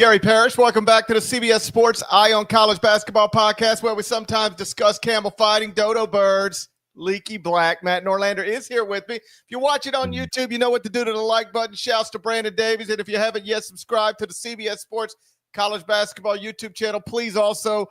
Gary Parrish, welcome back to the CBS Sports Eye on College Basketball podcast, where we sometimes discuss camel fighting, dodo birds, leaky black. Matt Norlander is here with me. If you're watching on YouTube, you know what to do to the like button. Shouts to Brandon Davies. And if you haven't yet subscribed to the CBS Sports College Basketball YouTube channel, please also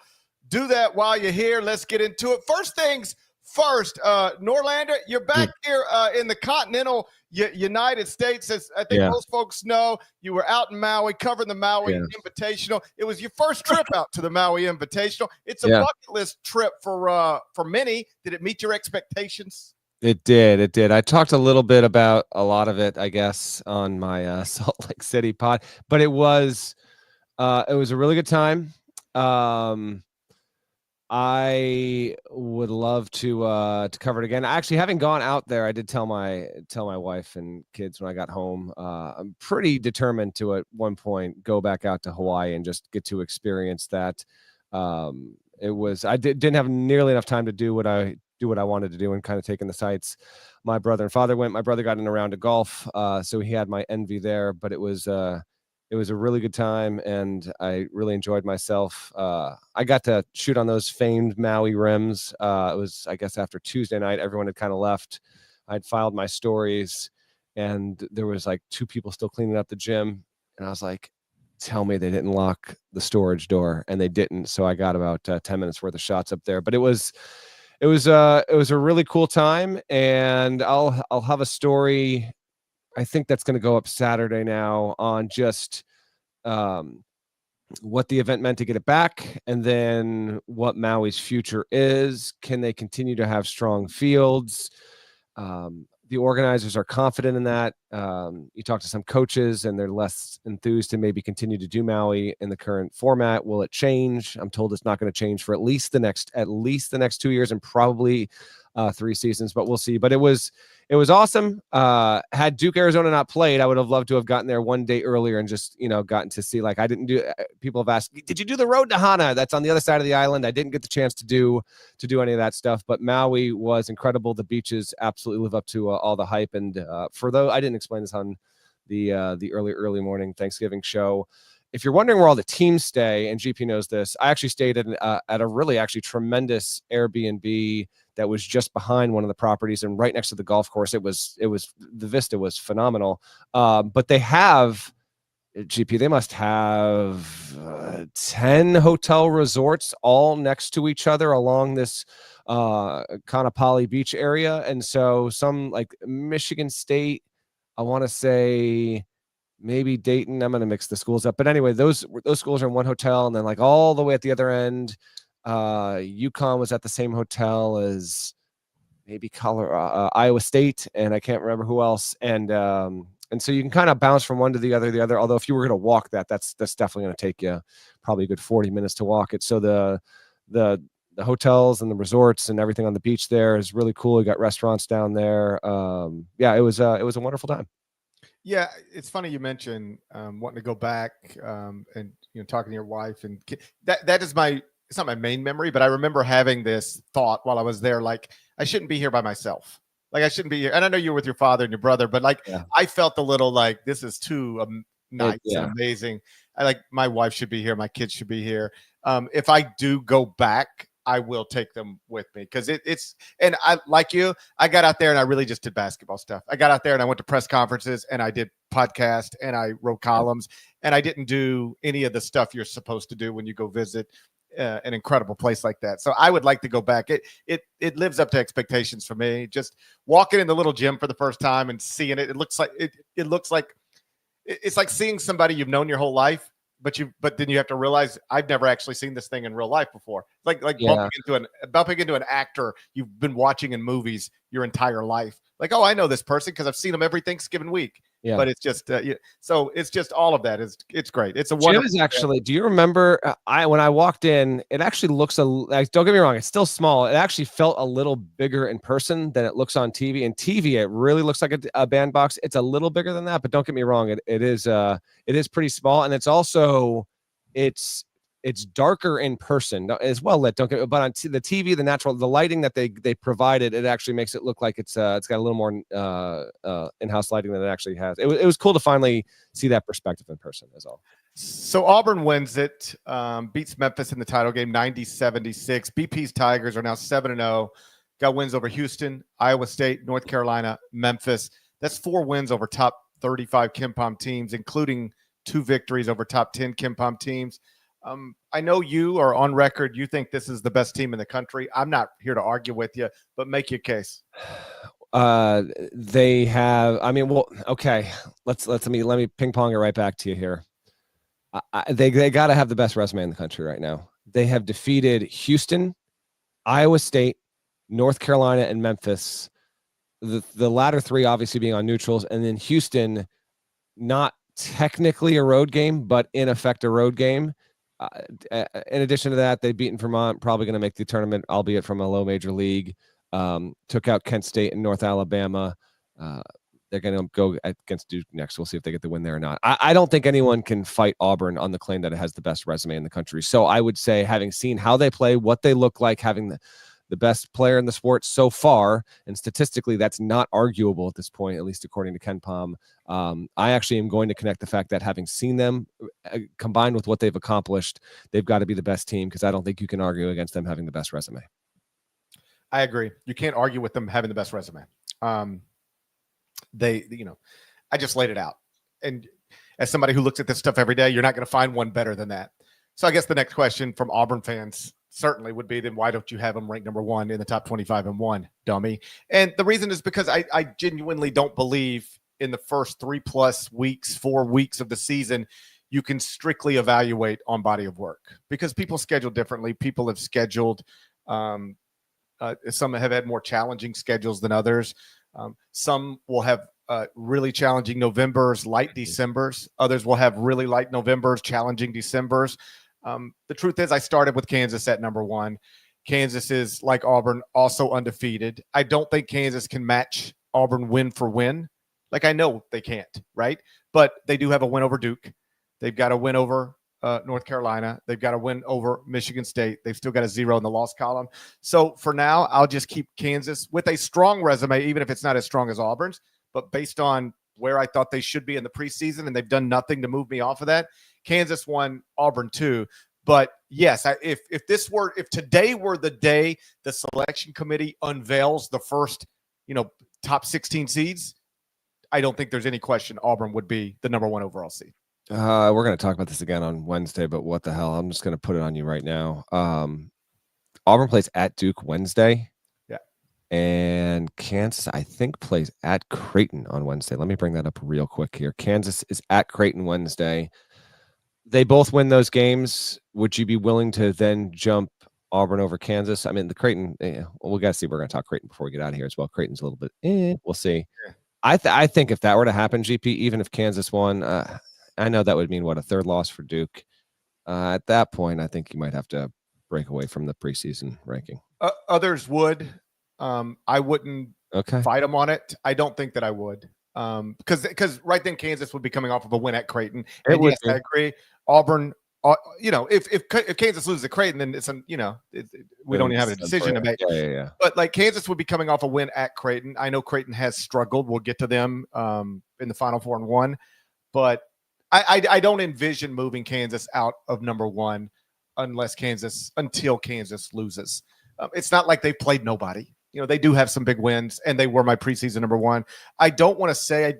do that while you're here. Let's get into it. First things first, Norlander, you're back here in the continental United States. As I think most folks know, you were out in Maui covering the Maui Invitational. It was your first trip out to the Maui Invitational. It's a bucket list trip for many. Did it meet your expectations? It did. I talked a little bit about a lot of it, I guess, on my Salt Lake City pod, but it was a really good time. I would love to cover it again. I actually haven't gone out there. I did tell my wife and kids when I got home. I'm pretty determined to at one point go back out to Hawaii and just get to experience that. I didn't have nearly enough time to do what I wanted to do and kind of taking the sights. My brother and father went. My brother got in a round of golf, so he had my envy there. But it was a really good time, and I really enjoyed myself. I got to shoot on those famed Maui rims. It was, I guess, after Tuesday night, everyone had kind of left. I'd filed my stories, and there was like 2 people still cleaning up the gym. And I was like, tell me they didn't lock the storage door, and they didn't. So I got about 10 minutes worth of shots up there. But it was a really cool time, and I'll have a story. I think that's going to go up Saturday now on just what the event meant to get it back, and then what Maui's future is. Can they continue to have strong fields? The organizers are confident in that. You talk to some coaches, and they're less enthused to maybe continue to do Maui in the current format. Will it change? I'm told it's not going to change for at least the next 2 years, and probably 3 seasons, but we'll see. But it was awesome. Had Duke Arizona not played, I would have loved to have gotten there one day earlier and just, gotten to see, like, I didn't do, people have asked, did you do the road to Hana? That's on the other side of the island. I didn't get the chance to do any of that stuff, but Maui was incredible. The beaches absolutely live up to all the hype. And for those, I didn't explain this on the early morning Thanksgiving show. If you're wondering where all the teams stay, and GP knows this, I actually stayed at a really actually tremendous Airbnb that was just behind one of the properties and right next to the golf course. It was the vista was phenomenal. But they have, GP, they must have 10 hotel resorts all next to each other along this Kaanapali Beach area. And so some like Michigan State, I want to say maybe Dayton. I'm going to mix the schools up. But anyway, those schools are in one hotel, and then like all the way at the other end, UConn was at the same hotel as maybe Iowa State, and I can't remember who else. And so you can kind of bounce from one to the other. Although if you were going to walk that's definitely going to take you probably a good 40 minutes to walk it. So the hotels and the resorts and everything on the beach there is really cool. You got restaurants down there. It was a wonderful time. Yeah, it's funny you mentioned wanting to go back and talking to your wife, and that is it's not my main memory, but I remember having this thought while I was there, like, I shouldn't be here by myself. Like, I shouldn't be here. And I know you're with your father and your brother, but I felt a little like this is too nice and amazing. My wife should be here. My kids should be here. If I do go back, I will take them with me, because and I, like you, I got out there and I really just did basketball stuff. I got out there and I went to press conferences and I did podcasts and I wrote columns, and I didn't do any of the stuff you're supposed to do when you go visit an incredible place like that. So I would like to go back. It lives up to expectations for me. Just walking in the little gym for the first time and seeing it, it looks like it's like seeing somebody you've known your whole life, but then you have to realize I've never actually seen this thing in real life before. Bumping into an actor you've been watching in movies your entire life. Like, oh, I know this person because I've seen them every Thanksgiving week. Yeah. But it's just so it's just all of that. It's great. It's a wonderful. Actually, do you remember when I walked in? It actually looks like, don't get me wrong, it's still small. It actually felt a little bigger in person than it looks on TV. And TV, it really looks like a bandbox. It's a little bigger than that, but don't get me wrong, it is pretty small, and it's also it's darker in person. It's well lit, but on the TV, the lighting that they provided, it actually makes it look like it's got a little more in-house lighting than it actually has. It was cool to finally see that perspective in person, as all. So Auburn wins it, beats Memphis in the title game 90-76. BP's Tigers are now 7-0. Got wins over Houston, Iowa State, North Carolina, Memphis. That's 4 wins over top 35 KenPom teams, including 2 victories over top 10 KenPom teams. I know you are on record. You think this is the best team in the country. I'm not here to argue with you, but make your case. They have. I mean, well, okay. Let me ping pong it right back to you here. They got to have the best resume in the country right now. They have defeated Houston, Iowa State, North Carolina, and Memphis. The latter 3 obviously being on neutrals, and then Houston, not technically a road game, but in effect a road game. In addition to that, they've beaten Vermont, probably going to make the tournament, albeit from a low major league. Took out Kent State and North Alabama. They're going to go against Duke next. We'll see if they get the win there or not. I don't think anyone can fight Auburn on the claim that it has the best resume in the country. So I would say, having seen how they play, what they look like, having the best player in the sport so far, and statistically that's not arguable at this point, at least according to KenPom. I actually am going to connect the fact that, having seen them combined with what they've accomplished, they've got to be the best team, because I don't think you can argue against them having the best resume. I agree. You can't argue with them having the best resume. I just laid it out. And as somebody who looks at this stuff every day, you're not going to find one better than that. So I guess the next question from Auburn fans certainly would be, then why don't you have them ranked number 1 in the top 25-1, dummy? And the reason is because I genuinely don't believe in the first 3+ weeks, 4 weeks of the season, you can strictly evaluate on body of work, because people schedule differently. People have scheduled, some have had more challenging schedules than others. Some will have really challenging Novembers, light Decembers. Others will have really light Novembers, challenging Decembers. The truth is, I started with Kansas at number 1. Kansas is, like Auburn, also undefeated. I don't think Kansas can match Auburn win for win. Like, I know they can't, right? But they do have a win over Duke. They've got a win over North Carolina. They've got a win over Michigan State. They've still got a 0 in the loss column. So for now, I'll just keep Kansas with a strong resume, even if it's not as strong as Auburn's. But based on where I thought they should be in the preseason, and they've done nothing to move me off of that, Kansas 1, Auburn 2. But yes, if today were the day the selection committee unveils the first, top 16 seeds, I don't think there's any question Auburn would be the number 1 overall seed. We're going to talk about this again on Wednesday, but what the hell? I'm just going to put it on you right now. Auburn plays at Duke Wednesday. Yeah. And Kansas, I think, plays at Creighton on Wednesday. Let me bring that up real quick here. Kansas is at Creighton Wednesday. They both win those games. Would you be willing to then jump Auburn over Kansas? I mean, the Creighton, we got to see. We're going to talk Creighton before we get out of here as well. Creighton's a little bit, we'll see. Yeah. I think if that were to happen, GP, even if Kansas won, I know that would mean, a 3rd loss for Duke. At that point, I think you might have to break away from the preseason ranking. Others would. I wouldn't fight them on it. I don't think that I would. Because right then Kansas would be coming off of a win at Creighton. And yes, I agree. Auburn, if Kansas loses to Creighton, then it's we don't even have a decision to make. Yeah. But like, Kansas would be coming off a win at Creighton. I know Creighton has struggled. We'll get to them in the Final Four and 1, but I don't envision moving Kansas out of number 1 until Kansas loses. It's not like they played nobody. They do have some big wins, and they were my preseason number 1. I don't want to say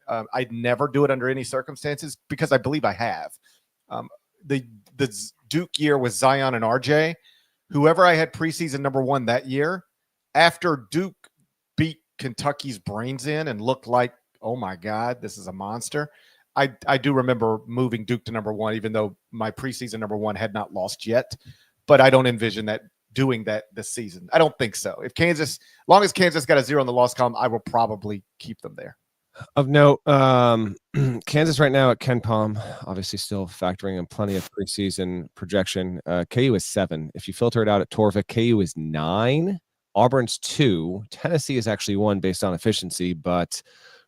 I'd never do it under any circumstances, because I believe I have. The Duke year with Zion and RJ, whoever I had preseason number 1 that year, after Duke beat Kentucky's brains in and looked like, oh my God, this is a monster, I do remember moving Duke to number 1, even though my preseason number 1 had not lost yet. But I don't envision that doing that this season. I don't think so. As long as Kansas got a 0 in the loss column, I will probably keep them there. Of note, Kansas right now at KenPom, obviously still factoring in plenty of preseason projection. KU is 7. If you filter it out at Torvik, KU is 9. Auburn's 2. Tennessee is actually 1 based on efficiency, but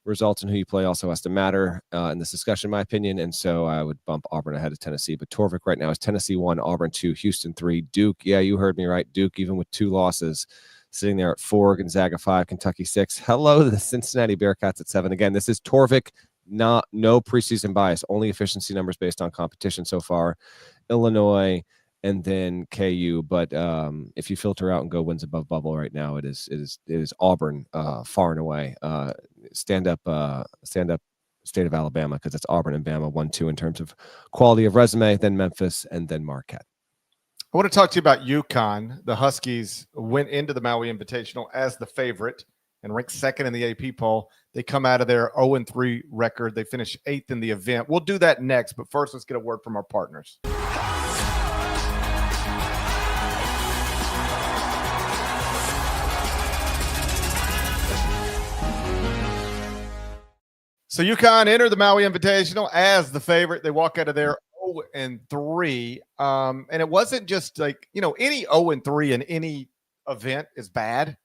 results and who you play also has to matter in this discussion, in my opinion. And so I would bump Auburn ahead of Tennessee. But Torvik right now is Tennessee 1, Auburn 2, Houston 3, Duke. Yeah, you heard me right. Duke, even with 2 losses, sitting there at 4, Gonzaga 5, Kentucky 6. Hello, the Cincinnati Bearcats at 7. Again, this is Torvik no preseason bias, only efficiency numbers based on competition so far. Illinois and then KU, but if you filter out and go wins above bubble right now, it is Auburn far and away. Stand up state of Alabama, because it's Auburn and Bama 1-2 in terms of quality of resume, then Memphis, and then Marquette. I want to talk to you about UConn. The Huskies went into the Maui Invitational as the favorite and ranked second in the AP poll. They come out of their 0-3 record. They finish 8th in the event. We'll do that next, but first let's get a word from our partners. So UConn entered the Maui Invitational as the favorite. They walk out of there 0-3. And it wasn't just like, any 0-3 in any event is bad,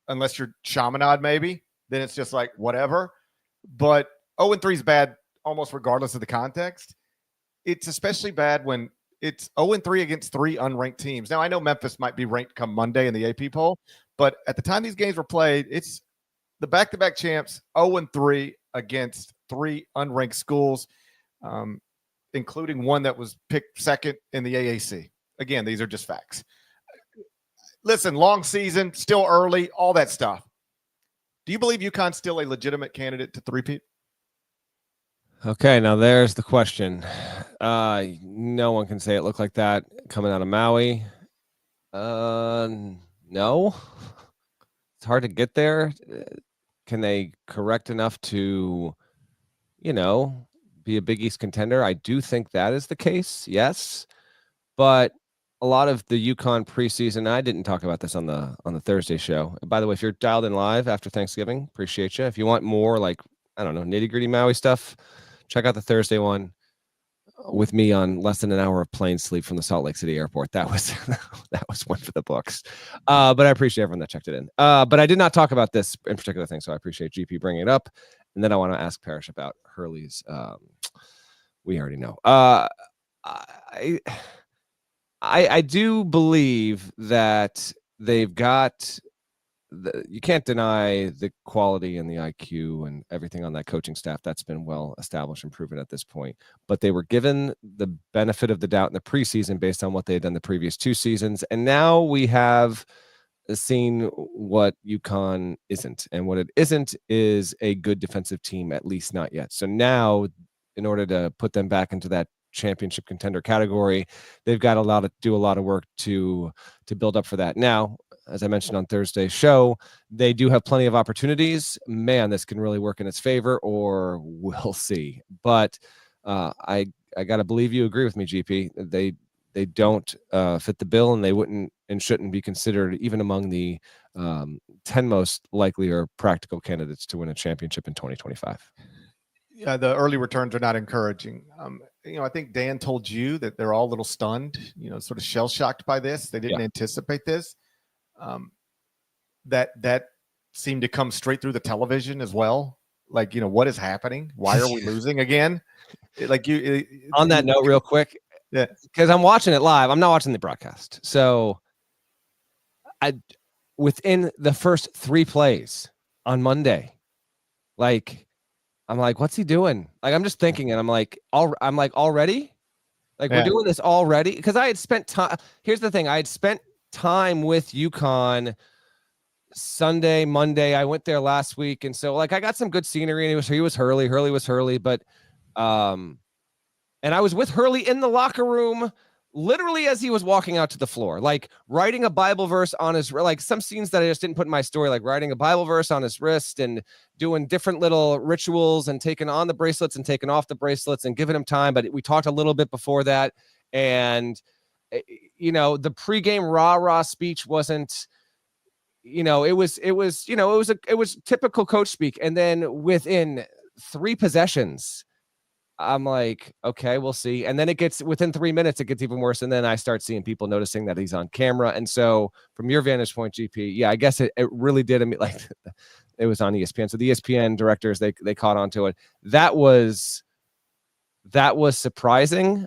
unless you're Chaminade maybe. Then it's just like whatever. But 0-3 is bad almost regardless of the context. It's especially bad when it's 0-3 against 3 unranked teams. Now, I know Memphis might be ranked come Monday in the AP poll, but at the time these games were played, it's the back-to-back champs 0-3 against 3 unranked schools, including one that was picked second in the AAC. Again, these are just facts. Listen, long season, still early, all that stuff. Do you believe UConn's still a legitimate candidate to three-peat? Okay, now there's the question. No one can say it looked like that coming out of Maui. No. It's hard to get there. Can they correct enough to, be a Big East contender? I do think that is the case, yes. But a lot of the UConn preseason, I didn't talk about this on the Thursday show. And by the way, if you're dialed in live after Thanksgiving, appreciate you. If you want more nitty-gritty Maui stuff, check out the Thursday one with me on less than an hour of plane sleep from the Salt Lake City airport. That was one for the books. But I appreciate everyone that checked it in. But I did not talk about this in particular thing, so I appreciate GP bringing it up. And then I want to ask Parrish about Hurley's. We already know. I do believe that they've got. You can't deny the quality and the IQ and everything on that coaching staff. That's been well established and proven at this point. But they were given the benefit of the doubt in the preseason based on what they had done the previous 2 seasons. And now we have seen what UConn isn't. And what it isn't is a good defensive team, at least not yet. So now, in order to put them back into that championship contender category, they've got to do a lot of work to build up for that. Now, as I mentioned on Thursday's show, they do have plenty of opportunities. Man, this can really work in its favor, or we'll see. But I got to believe you agree with me, GP. They don't fit the bill, and they wouldn't and shouldn't be considered even among the 10 most likely or practical candidates to win a championship in 2025. Yeah, the early returns are not encouraging. I think Dan told you that they're all a little stunned, sort of shell-shocked by this. They didn't anticipate this. That seemed to come straight through the television as well. Like, what is happening? Why are we losing again? On that note, real quick, because I'm watching it live. I'm not watching the broadcast. So within the first 3 plays on Monday, I'm like, what's he doing? I'm just thinking, and I'm like, already? We're doing this already? Because I had spent time. Here's the thing. I had spent time with UConn Sunday, Monday. I went there last week. And so I got some good scenery, and he was Hurley. Hurley was Hurley. But, and I was with Hurley in the locker room, literally as he was walking out to the floor, writing a Bible verse on his, some scenes that I just didn't put in my story, writing a Bible verse on his wrist and doing different little rituals and taking on the bracelets and taking off the bracelets and giving him time. But we talked a little bit before that. And, the pregame rah-rah speech wasn't, it was typical coach speak. And then within 3 possessions, I'm like, okay, we'll see. And then within 3 minutes, it gets even worse. And then I start seeing people noticing that he's on camera. And so from your vantage point, GP, I guess it really did. It was on ESPN. So the ESPN directors, they caught on to it. That was surprising.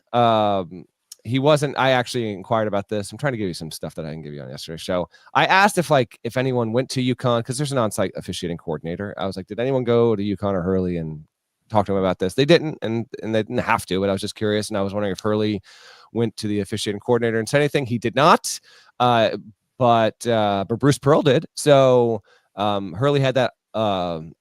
He wasn't. I actually inquired about this. I'm trying to give you some stuff that I didn't give you on yesterday's show. I asked if anyone went to UConn, because there's an on-site officiating coordinator. I was like, did anyone go to UConn or Hurley? And talk to him about this. They didn't, and they didn't have to, but I was just curious, and I was wondering if Hurley went to the officiating coordinator and said anything. He did not, but Bruce Pearl did. So Hurley had that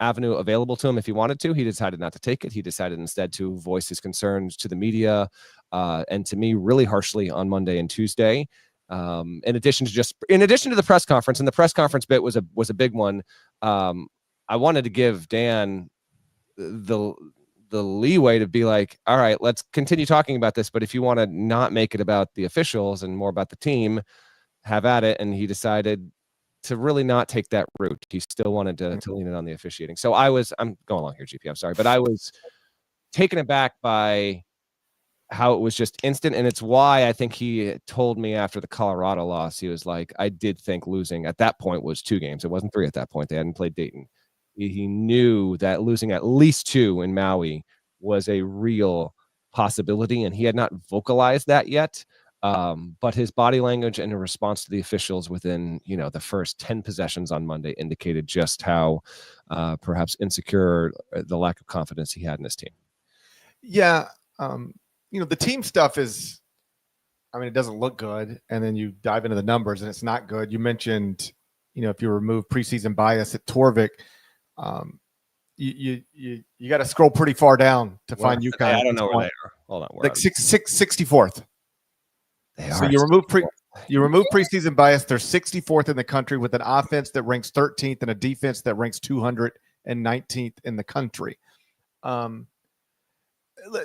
avenue available to him if he wanted to. He decided not to take it. He decided instead to voice his concerns to the media and to me really harshly on Monday and Tuesday. In addition to the press conference, and the press conference bit was a big one. I wanted to give Dan the leeway to be like, all right, let's continue talking about this, but if you want to not make it about the officials and more about the team, have at it. And he decided to really not take that route. He still wanted to lean it on the officiating. So I'm going along here, GP, I'm sorry, but I was taken aback by how it was just instant. And it's why I think he told me after the Colorado loss, he was like, I did think losing at that point was 2 games. It wasn't 3 at that point. They hadn't played Dayton. He knew that losing at least 2 in Maui was a real possibility, and he had not vocalized that yet. But his body language and a response to the officials within, the first 10 possessions on Monday indicated just how perhaps insecure, the lack of confidence he had in his team. Yeah. The team stuff is, it doesn't look good. And then you dive into the numbers and it's not good. You mentioned, if you remove preseason bias at Torvik, you got to scroll pretty far down to find UConn. I don't know where they are. Hold on. Like 64th. They are. So you remove preseason bias. They're 64th in the country with an offense that ranks 13th and a defense that ranks 219th in the country.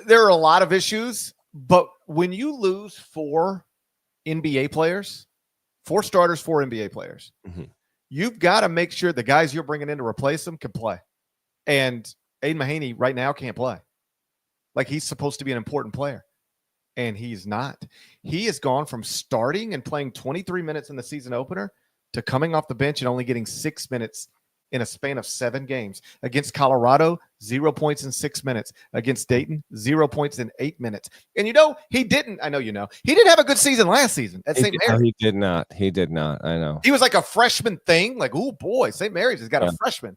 There are a lot of issues, but when you lose 4 NBA players, 4 starters, 4 NBA players, you've got to make sure the guys you're bringing in to replace them can play. And Aiden Mahaney right now can't play. Like, he's supposed to be an important player, and he's not. He has gone from starting and playing 23 minutes in the season opener to coming off the bench and only getting 6 minutes in a span of 7 games. Against Colorado, 0 points in 6 minutes. Against Dayton, 0 points in 8 minutes. And he didn't have a good season last season at St. Mary's. He did not. I know. He was like a freshman thing. Like, oh boy, St. Mary's has got a freshman.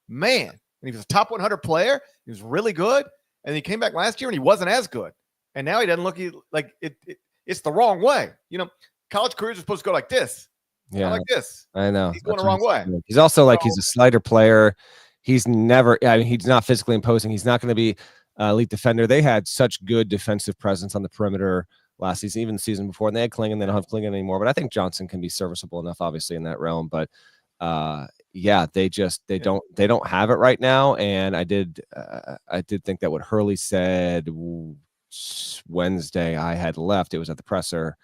Man. And he was a top 100 player. He was really good. And he came back last year and he wasn't as good. And now he doesn't look like it. It's the wrong way. College careers are supposed to go like this. Yeah, like this. I know. He's going the wrong way. He's also he's a slighter player. He's he's not physically imposing. He's not going to be elite defender. They had such good defensive presence on the perimeter last season, even the season before, and they had Klingon. They don't have Klingon anymore, but I think Johnson can be serviceable enough, obviously, in that realm. But they don't have it right now. And I did think that what Hurley said Wednesday, I had left. It was at the presser.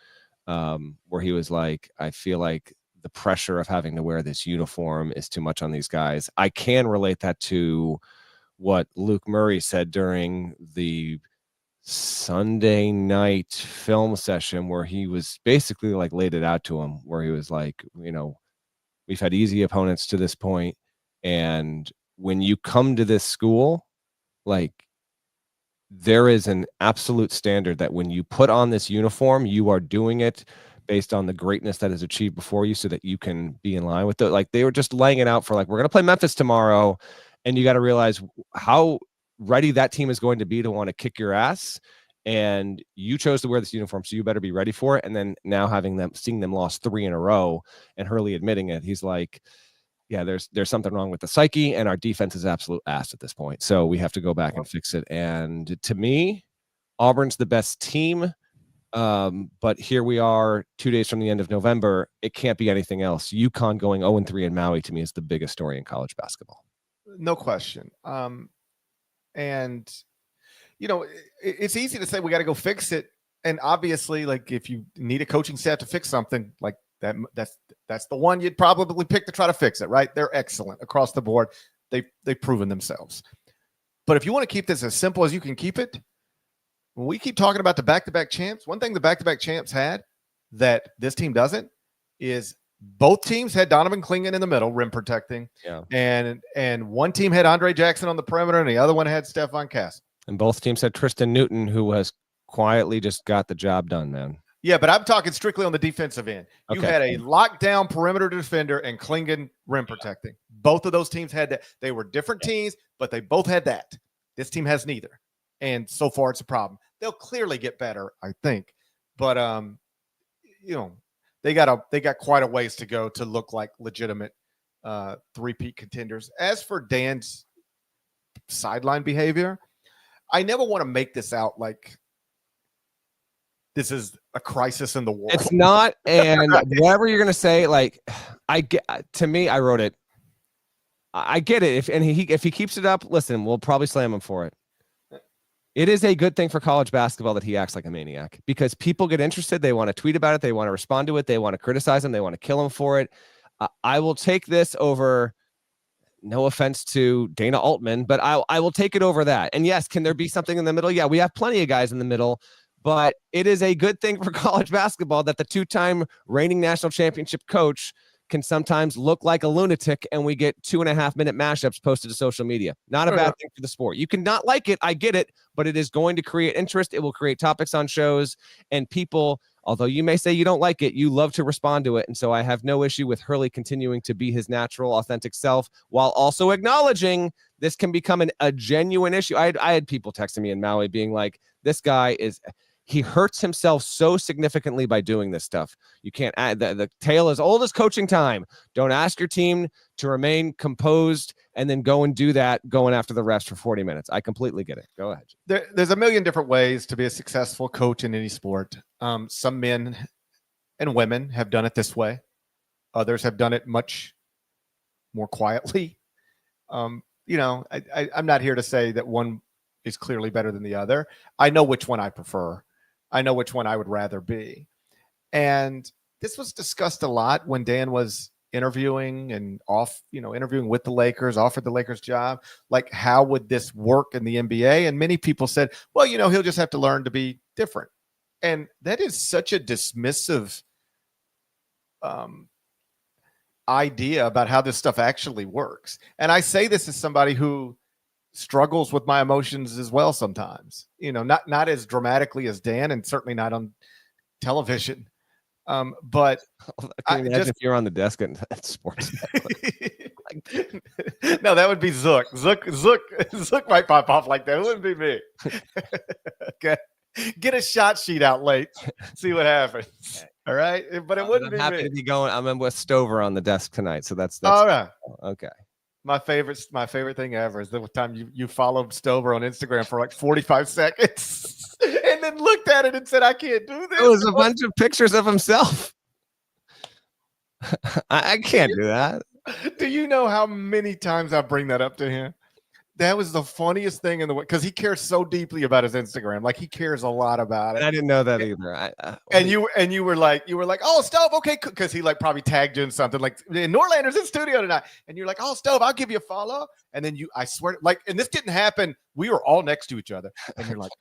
Where he was like, I feel like the pressure of having to wear this uniform is too much on these guys. I can relate that to what Luke Murray said during the Sunday night film session, where he was basically laid it out to him, where he was like, we've had easy opponents to this point, and when you come to this school, there is an absolute standard that when you put on this uniform, you are doing it based on the greatness that is achieved before you so that you can be in line with it. They were just laying it out for we're going to play Memphis tomorrow. And you got to realize how ready that team is going to be to want to kick your ass. And you chose to wear this uniform, so you better be ready for it. And then now seeing them lost 3 in a row and Hurley admitting it, he's like, yeah, there's something wrong with the psyche, and our defense is absolute ass at this point. So we have to go back and fix it. And to me, Auburn's the best team. But here we are 2 days from the end of November. It can't be anything else. UConn going 0-3 in Maui, to me, is the biggest story in college basketball. No question. And, it's easy to say we got to go fix it. And obviously, if you need a coaching staff to fix something, that's the one you'd probably pick to try to fix it, right? They're excellent across the board. They've proven themselves. But if you want to keep this as simple as you can keep it, when we keep talking about the back-to-back champs, one thing the back-to-back champs had that this team doesn't is both teams had Donovan Klingon in the middle, rim protecting. Yeah. And one team had Andre Jackson on the perimeter, and the other one had Stephon Castle. And both teams had Tristan Newton, who has quietly just got the job done, man. Yeah, but I'm talking strictly on the defensive end. You had a lockdown perimeter defender and Klingon rim protecting. Both of those teams had that. They were different teams, but they both had that. This team has neither. And so far it's a problem. They'll clearly get better, I think. But they got quite a ways to go to look like legitimate three-peat contenders. As for Dan's sideline behavior, I never want to make this out like this is a crisis in the world. It's not, and whatever you're gonna say, like I wrote it. I get it. If he keeps it up, listen, we'll probably slam him for it. It is a good thing for college basketball that he acts like a maniac, because people get interested. They want to tweet about it. They want to respond to it. They want to criticize him. They want to kill him for it. I will take this over, no offense to Dana Altman, but I will take it over that. And yes, can there be something in the middle? Yeah, we have plenty of guys in the middle, but it is a good thing for college basketball that the two-time reigning national championship coach can sometimes look like a lunatic, and we get 2.5-minute mashups posted to social media. Not a bad thing for the sport. You can not like it, I get it, but it is going to create interest. It will create topics on shows, and people, although you may say you don't like it, you love to respond to it. And so I have no issue with Hurley continuing to be his natural, authentic self, while also acknowledging this can become a genuine issue. I had people texting me in Maui being like, this guy he hurts himself so significantly by doing this stuff. You can't add the tale as old as coaching time. Don't ask your team to remain composed and then go and do that going after the refs for 40 minutes. I completely get it. Go ahead. There's a million different ways to be a successful coach in any sport. Some men and women have done it this way. Others have done it much more quietly. I'm not here to say that one is clearly better than the other. I know which one I prefer. I know which one I would rather be. And this was discussed a lot when Dan was interviewing and interviewing with the Lakers, offered the Lakers job. Like, how would this work in the NBA? And many people said, well, he'll just have to learn to be different. And that is such a dismissive idea about how this stuff actually works. And I say this as somebody who struggles with my emotions as well sometimes, not as dramatically as Dan, and certainly not on television. But I can imagine if you're on the desk at sports. No, that would be Zook. Zook might pop off like that. It wouldn't be me. Okay. Get a shot sheet out late. See what happens. All right. But it wouldn't be me. I'm happy to be going. I'm with Stover on the desk tonight. So that's all right. Okay. My favorite thing ever is the time you followed Stover on Instagram for like 45 seconds and then looked at it and said, I can't do this. It was a bunch of pictures of himself. I can't do that. Do you know how many times I bring that up to him? That was the funniest thing in the world, because he cares so deeply about his Instagram. Like, he cares a lot about it. I didn't know that either. You were like, oh, Stove, okay, because he like probably tagged you in something like Norlander's in studio tonight, and you're like, oh, Stove, I'll give you a follow, and then I swear, like, and this didn't happen. We were all next to each other, and you're like,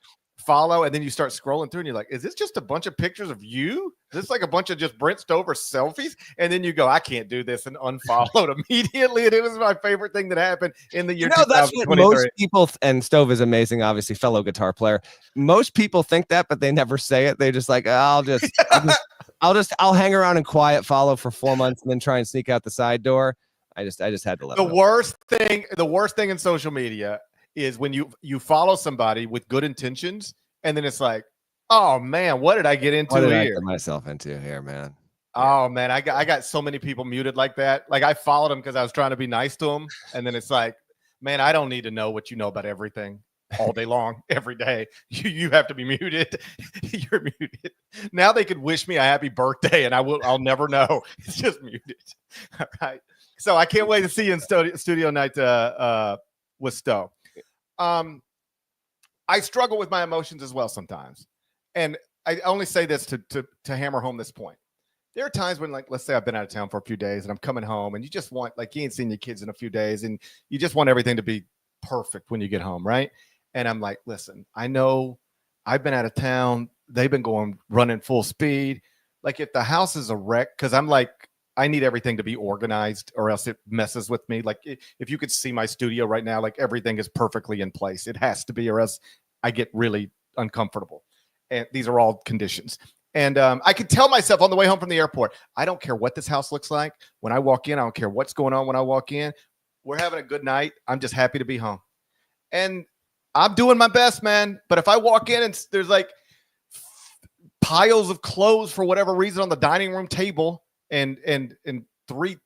follow, and then you start scrolling through and you're like, is this just a bunch of pictures of you? Is this like a bunch of just Brent Stover selfies? And then you go, I can't do this, and unfollowed immediately. And it was my favorite thing that happened in the year 2023. That's what most people, and Stove is amazing, obviously, fellow guitar player. Most people think that, but they never say it. They just like, I'll hang around and quiet follow for 4 months and then try and sneak out the side door. I just had to let the worst thing in social media is when you follow somebody with good intentions, and then it's like, oh man, what did I get into here? I get myself into here, man. Oh man, I got so many people muted like that. Like, I followed them because I was trying to be nice to them, and then it's like, man, I don't need to know what you know about everything all day long, every day. You have to be muted. You're muted. Now they could wish me a happy birthday, and I'll never know. It's just muted. All right. So I can't wait to see you in studio night with Stowe. I struggle with my emotions as well sometimes. And I only say this to hammer home this point. There are times when, like, let's say I've been out of town for a few days and I'm coming home, and you just want, like, you ain't seen your kids in a few days, and you just want everything to be perfect when you get home, right? And I'm like, listen, I know I've been out of town. They've been running full speed. Like, if the house is a wreck, because I'm like, I need everything to be organized or else it messes with me. Like, if you could see my studio right now, like, everything is perfectly in place. It has to be, or else I get really uncomfortable. And these are all conditions. And I could tell myself on the way home from the airport, I don't care what this house looks like. When I walk in, I don't care what's going on when I walk in. We're having a good night. I'm just happy to be home. And I'm doing my best, man. But if I walk in and there's like piles of clothes for whatever reason on the dining room table and 3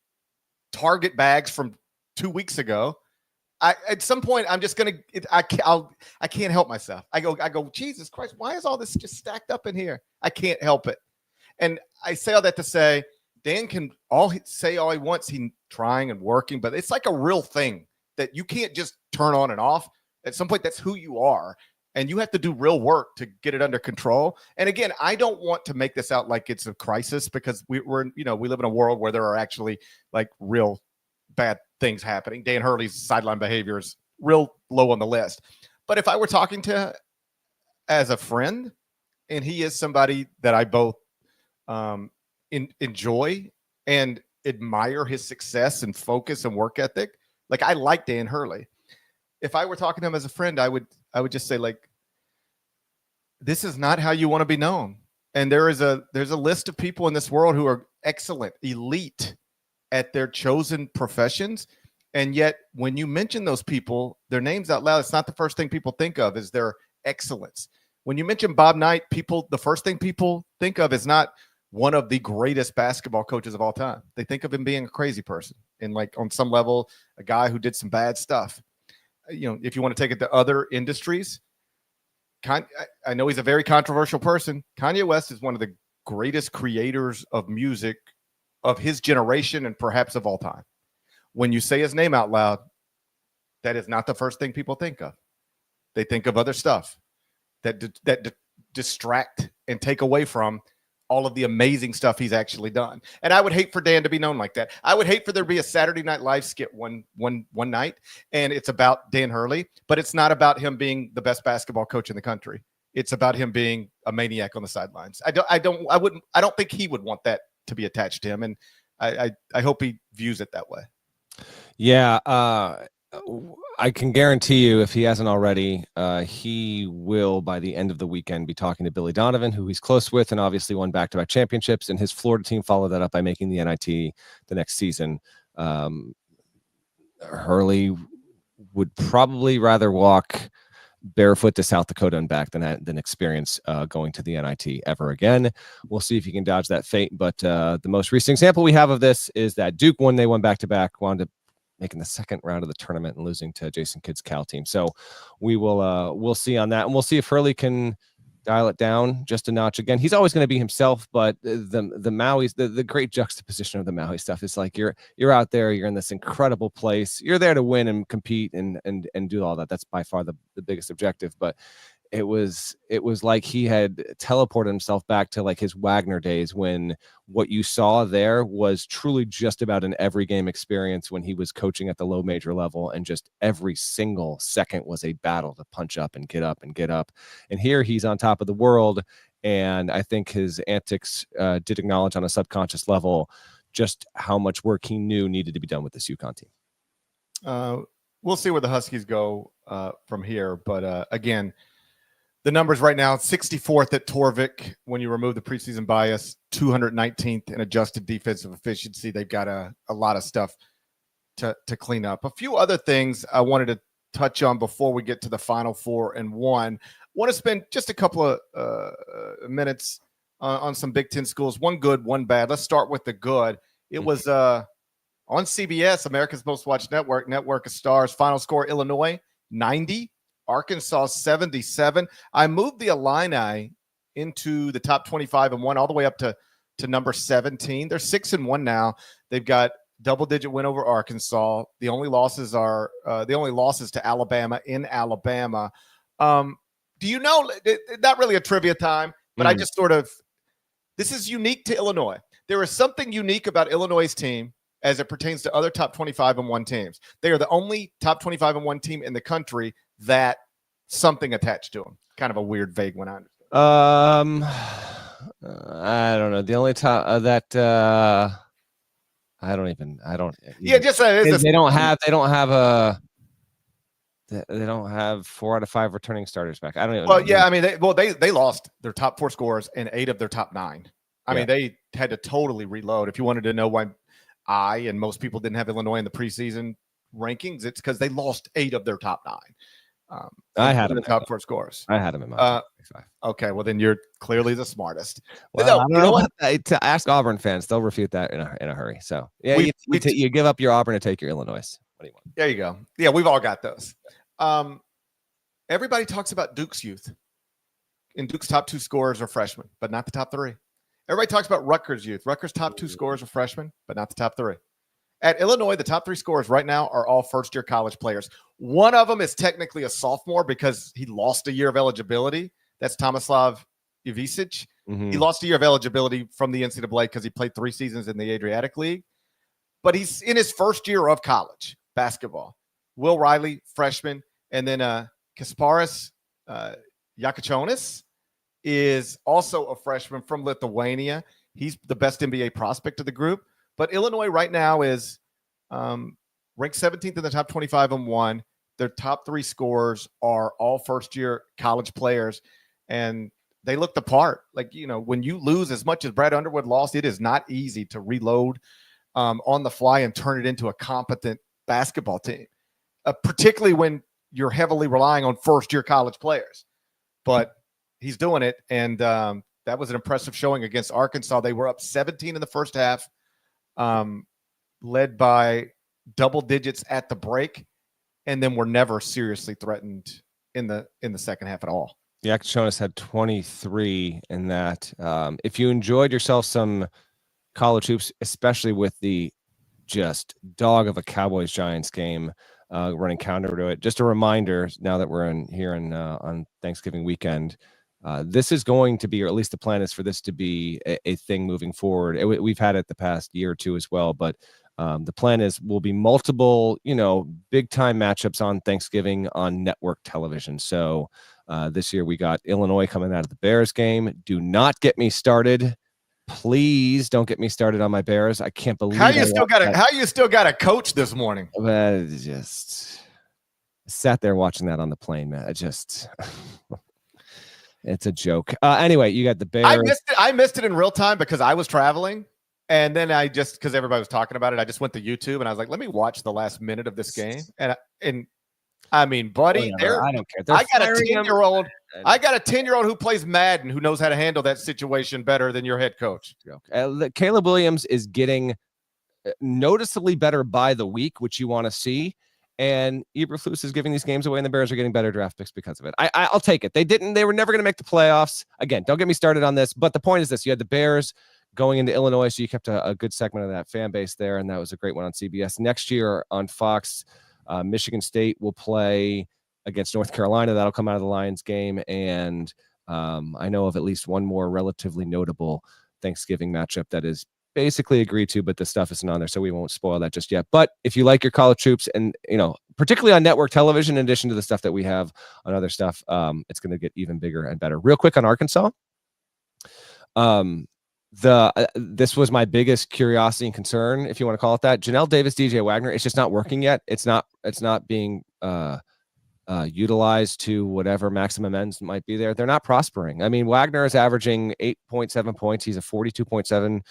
Target bags from 2 weeks ago, at some point I'm just I can't help myself. I go, Jesus Christ, why is all this just stacked up in here? I can't help it. And I say all that to say, Dan can say all he wants. He's trying and working, but it's like a real thing that you can't just turn on and off. At some point, that's who you are. And you have to do real work to get it under control. And again, I don't want to make this out like it's a crisis, because we live in a world where there are actually like real bad things happening. Dan Hurley's sideline behavior is real low on the list. But if I were talking to as a friend, and he is somebody that I both enjoy and admire his success and focus and work ethic, like I like Dan Hurley. If I were talking to him as a friend, I would just say, like, this is not how you want to be known. And there's a list of people in this world who are excellent, elite at their chosen professions. And yet when you mention those people, their names out loud, it's not the first thing people think of is their excellence. When you mention Bob Knight, the first thing people think of is not one of the greatest basketball coaches of all time. They think of him being a crazy person and, like, on some level, a guy who did some bad stuff. If you want to take it to other industries, I know he's a very controversial person. Kanye West is one of the greatest creators of music of his generation and perhaps of all time. When you say his name out loud, that is not the first thing people think of. They think of other stuff that distract and take away from all of the amazing stuff he's actually done. And I would hate for Dan to be known like that. I would hate for there to be a Saturday Night Live skit one night, and it's about Dan Hurley, but it's not about him being the best basketball coach in the country. It's about him being a maniac on the sidelines. I don't think he would want that to be attached to him. And I hope he views it that way. Yeah. I can guarantee you, if he hasn't already, he will, by the end of the weekend, be talking to Billy Donovan, who he's close with and obviously won back-to-back championships. And his Florida team followed that up by making the NIT the next season. Hurley would probably rather walk barefoot to South Dakota and back than experience going to the NIT ever again. We'll see if he can dodge that fate. But the most recent example we have of this is that Duke, when they won back-to-back, wound up making the second round of the tournament and losing to Jason Kidd's Cal team. So we'll see on that, and we'll see if Hurley can dial it down just a notch again. He's always going to be himself, but the Maui's the great juxtaposition of the Maui stuff is like you're out there, you're in this incredible place, you're there to win and compete and do all that. That's by far the biggest objective. But it was like he had teleported himself back to like his Wagner days, when what you saw there was truly just about an every game experience when he was coaching at the low major level, and just every single second was a battle to punch up and get up and get up. And here he's on top of the world, and I think his antics did acknowledge on a subconscious level just how much work he knew needed to be done with this UConn team. We'll see where the Huskies go from here, but again, the numbers right now, 64th at Torvik when you remove the preseason bias, 219th in adjusted defensive efficiency. They've got a lot of stuff to clean up. A few other things I wanted to touch on before we get to the Final Four and one. I want to spend just a couple of minutes on some Big Ten schools, one good, one bad. Let's start with the good. It was on CBS, America's Most Watched Network of Stars. Final score, Illinois, 90. Arkansas 77. I moved the Illini into the top 25 and one all the way up to number 17. They're 6-1 now. They've got double-digit win over Arkansas. The only losses to Alabama in Alabama. Do you know? Not really a trivia time, but I just sort of. This is unique to Illinois. There is something unique about Illinois' team as it pertains to other top 25 and one teams. They are the only top 25 and one team in the country that something attached to them. Kind of a weird, vague one. I understand. I don't know. The only time that I don't even. Yeah, just they don't have 4 out of 5 returning starters back. I don't even. Well, know. Yeah, I mean, they lost their top 4 scorers and 8 of their top 9. I mean, they had to totally reload. If you wanted to know why I and most people didn't have Illinois in the preseason rankings, it's because they lost 8 of their top 9. I had him in the top 4 scores. I had him in my top 5. Okay, well then you're clearly the smartest. Well, No, I don't you know what? to ask Auburn fans, they'll refute that in a hurry. So yeah, We you give up your Auburn to take your Illinois. What do you want? There you go. Yeah, we've all got those. Everybody talks about Duke's youth. And Duke's top 2 scorers are freshmen, but not the top 3. Everybody talks about Rutgers youth. Rutgers' top 2 scorers are freshmen, but not the top 3. At Illinois, the top 3 scorers right now are all first-year college players. One of them is technically a sophomore because he lost a year of eligibility. That's Tomislav Ivicic. Mm-hmm. He lost a year of eligibility from the NCAA because he played 3 seasons in the Adriatic League. But he's in his first year of college basketball. Will Riley, freshman, and then Kasparas Yakuchonis is also a freshman from Lithuania. He's the best NBA prospect of the group. But Illinois right now is ranked 17th in the top 25 and 1. Their top 3 scorers are all first-year college players, and they look the part. Like, when you lose as much as Brad Underwood lost, it is not easy to reload on the fly and turn it into a competent basketball team, particularly when you're heavily relying on first-year college players. But he's doing it, and that was an impressive showing against Arkansas. They were up 17 in the first half. Led by double digits at the break, and then were never seriously threatened in the second half at all. Yeah, Jonas had 23 in that. If you enjoyed yourself some college hoops, especially with the just dog of a Cowboys-Giants game running counter to it, just a reminder now that we're on Thanksgiving weekend, this is going to be, or at least the plan is for this to be a thing moving forward. We've had it the past year or two as well, but the plan is will be multiple, big time matchups on Thanksgiving on network television. So this year we got Illinois coming out of the Bears game. Do not get me started. Please don't get me started on my Bears. I can't believe how you still got a coach this morning. Just sat there watching that on the plane, man. It's a joke. Anyway, you got the Bears. I missed it in real time because I was traveling. And then because everybody was talking about it, I just went to YouTube and I was like, let me watch the last minute of this game. And I mean, buddy, I don't care. I got a 10-year-old. I got a 10-year-old who plays Madden who knows how to handle that situation better than your head coach. Caleb Williams is getting noticeably better by the week, which you want to see. And Eberflus is giving these games away, and the Bears are getting better draft picks because of it. I'll take it. They were never going to make the playoffs. Again, don't get me started on this. But the point is this: you had the Bears going into Illinois, so you kept a good segment of that fan base there, and that was a great one on CBS. Next year on Fox, Michigan State will play against North Carolina. That'll come out of the Lions game, and I know of at least one more relatively notable Thanksgiving matchup that is basically agreed to, but the stuff isn't on there, so we won't spoil that just yet. But if you like your college troops, and particularly on network television, in addition to the stuff that we have on other stuff, it's going to get even bigger and better. Real quick on Arkansas, this was my biggest curiosity and concern, if you want to call it that. Janelle Davis, DJ Wagner, it's just not working yet. It's not being utilized to whatever maximum ends might be there. They're not prospering. I mean, Wagner is averaging 8.7 points. He's a 42.7%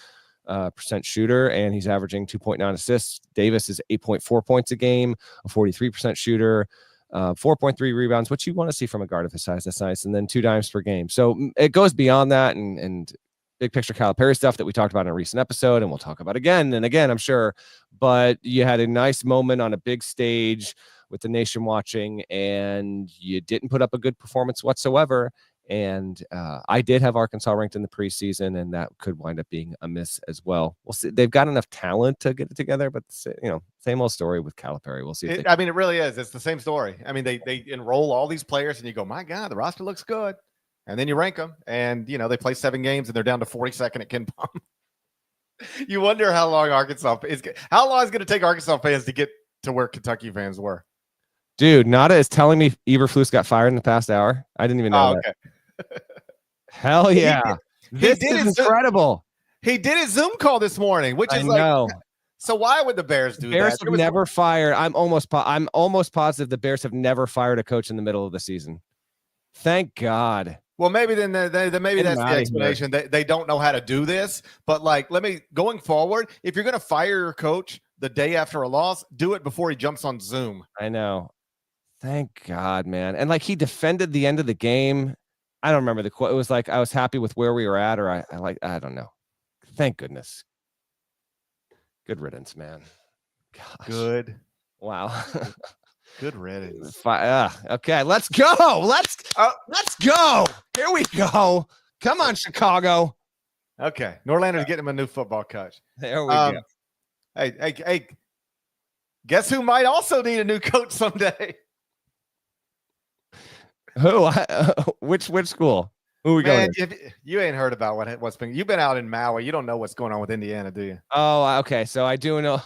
shooter, and he's averaging 2.9 assists. Davis is 8.4 points a game, a 43% shooter, 4.3 rebounds, which you want to see from a guard of his size. That's nice. And then 2 dimes per game. So it goes beyond that, and big picture Calipari stuff that we talked about in a recent episode, and we'll talk about again and again, I'm sure. But you had a nice moment on a big stage with the nation watching, and you didn't put up a good performance whatsoever. And I did have Arkansas ranked in the preseason, and that could wind up being a miss as well. We'll see. They've got enough talent to get it together, but same old story with Calipari. We'll see. I mean, it really is. It's the same story. I mean, they enroll all these players, and you go, my God, the roster looks good. And then you rank them, and they play 7 games, and they're down to 42nd at Ken Palm. You wonder how long it's going to take Arkansas fans to get to where Kentucky fans were. Dude, Nada is telling me Eberflus got fired in the past hour. I didn't even know that. Okay. Hell yeah. This is incredible. He did his Zoom call this morning, which is so why would the Bears do that? Bears have never fired. I'm almost positive the Bears have never fired a coach in the middle of the season. Thank God. Well, maybe then maybe that's the explanation. They don't know how to do this. But going forward, if you're going to fire your coach the day after a loss, do it before he jumps on Zoom. I know. Thank God, man. And like he defended the end of the game. I don't remember the quote. It was like, I was happy with where we were at, or I don't know. Thank goodness. Good riddance, man. Gosh. Good. Wow. Good riddance. Okay, let's go. Let's go. Here we go. Come on, Chicago. Okay. Norlander's getting him a new football coach. There we go. Hey, guess who might also need a new coach someday? Who? Which school? Who we going? You ain't heard about what's been. You've been out in Maui. You don't know what's going on with Indiana, do you? Oh, okay. So I do know.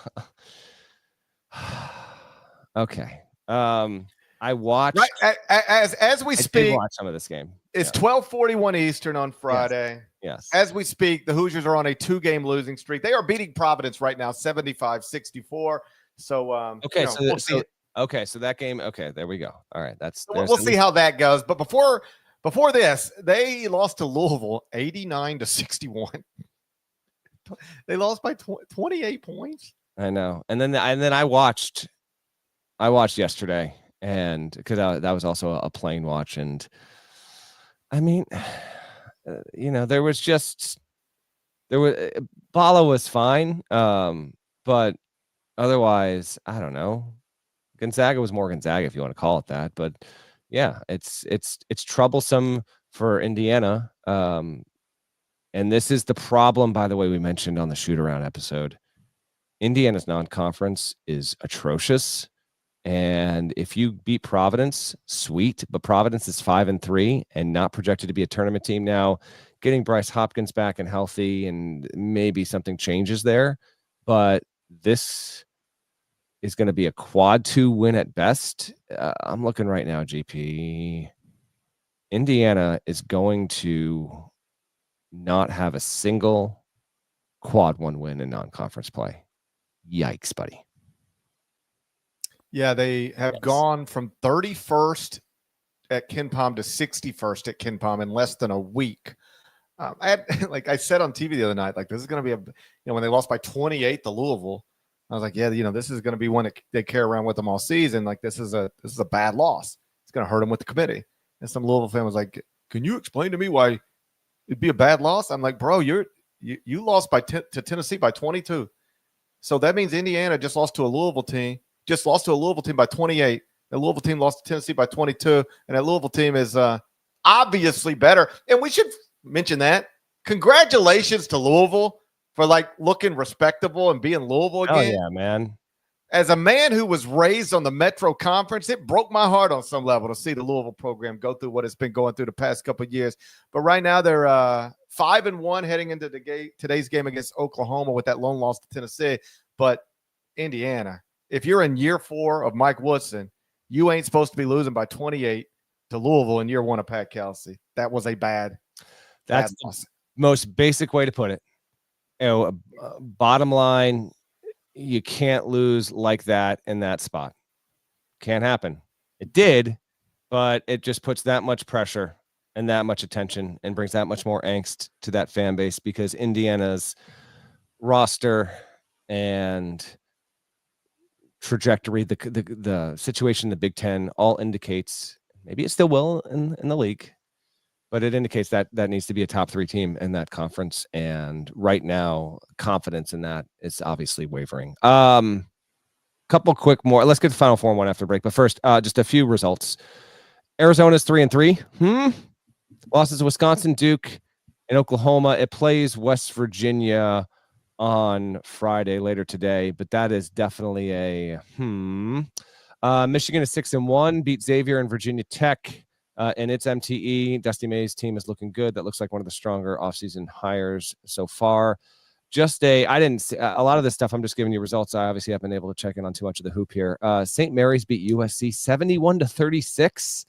Okay. I watched. Right as we speak. I did watch some of this game. It's 12:41 Eastern on Friday. Yes. As we speak, the Hoosiers are on a 2-game losing streak. They are beating Providence right now, 75-64. So okay, we'll see. Okay, so that game. Okay, there we go. All right, we'll see how that goes. But before this, they lost to Louisville 89-61. They lost by 28 points. I know. And then I watched yesterday, and because that was also a plane watch, and I mean, there was Bala was fine, but otherwise, I don't know. Gonzaga was more Gonzaga, if you want to call it that. But yeah, it's troublesome for Indiana. And this is the problem, by the way, we mentioned on the shoot around episode. Indiana's non-conference is atrocious. And if you beat Providence, sweet. But Providence is 5-3 and not projected to be a tournament team now. Getting Bryce Hopkins back and healthy, and maybe something changes there. But this is going to be a quad 2 win at best. I'm looking right now, GP. Indiana is going to not have a single quad 1 win in non-conference play. Yikes, buddy. Yeah, they have gone from 31st at KenPom to 61st at KenPom in less than a week. Like I said on TV the other night, like this is going to be when they lost by 28 to Louisville, I was like, yeah, this is going to be one that they carry around with them all season. Like this is a bad loss. It's going to hurt them with the committee. And some Louisville fan was like, can you explain to me why it'd be a bad loss? I'm like, bro, you lost to Tennessee by 22. So that means Indiana just lost to a Louisville team by 28. The Louisville team lost to Tennessee by 22. And that Louisville team is obviously better. And we should mention that. Congratulations to Louisville for looking respectable and being Louisville again. Oh, yeah, man. As a man who was raised on the Metro Conference, it broke my heart on some level to see the Louisville program go through what it's been going through the past couple of years. But right now they're 5-1 heading into today's game against Oklahoma with that lone loss to Tennessee. But Indiana, if you're in year 4 of Mike Woodson, you ain't supposed to be losing by 28 to Louisville in year 1 of Pat Kelsey. That was a bad loss. Most basic way to put it. Bottom line, you can't lose like that in that spot. Can't happen. It did, but it just puts that much pressure and that much attention and brings that much more angst to that fan base, because Indiana's roster and trajectory, the situation in the Big Ten all indicates, maybe it still will in the league, but it indicates that needs to be a top 3 team in that conference. And right now, confidence in that is obviously wavering. Couple quick more. Let's get the Final Four one after break. But first, just a few results. Arizona's 3-3. Losses to Wisconsin, Duke, and Oklahoma. It plays West Virginia on Friday later today, but that is definitely a Michigan is 6-1, beat Xavier and Virginia Tech. And its MTE, Dusty May's team is looking good. That looks like one of the stronger offseason hires so far. I didn't see a lot of this stuff. I'm just giving you results. I obviously haven't been able to check in on too much of the hoop here. St. Mary's beat USC 71-36.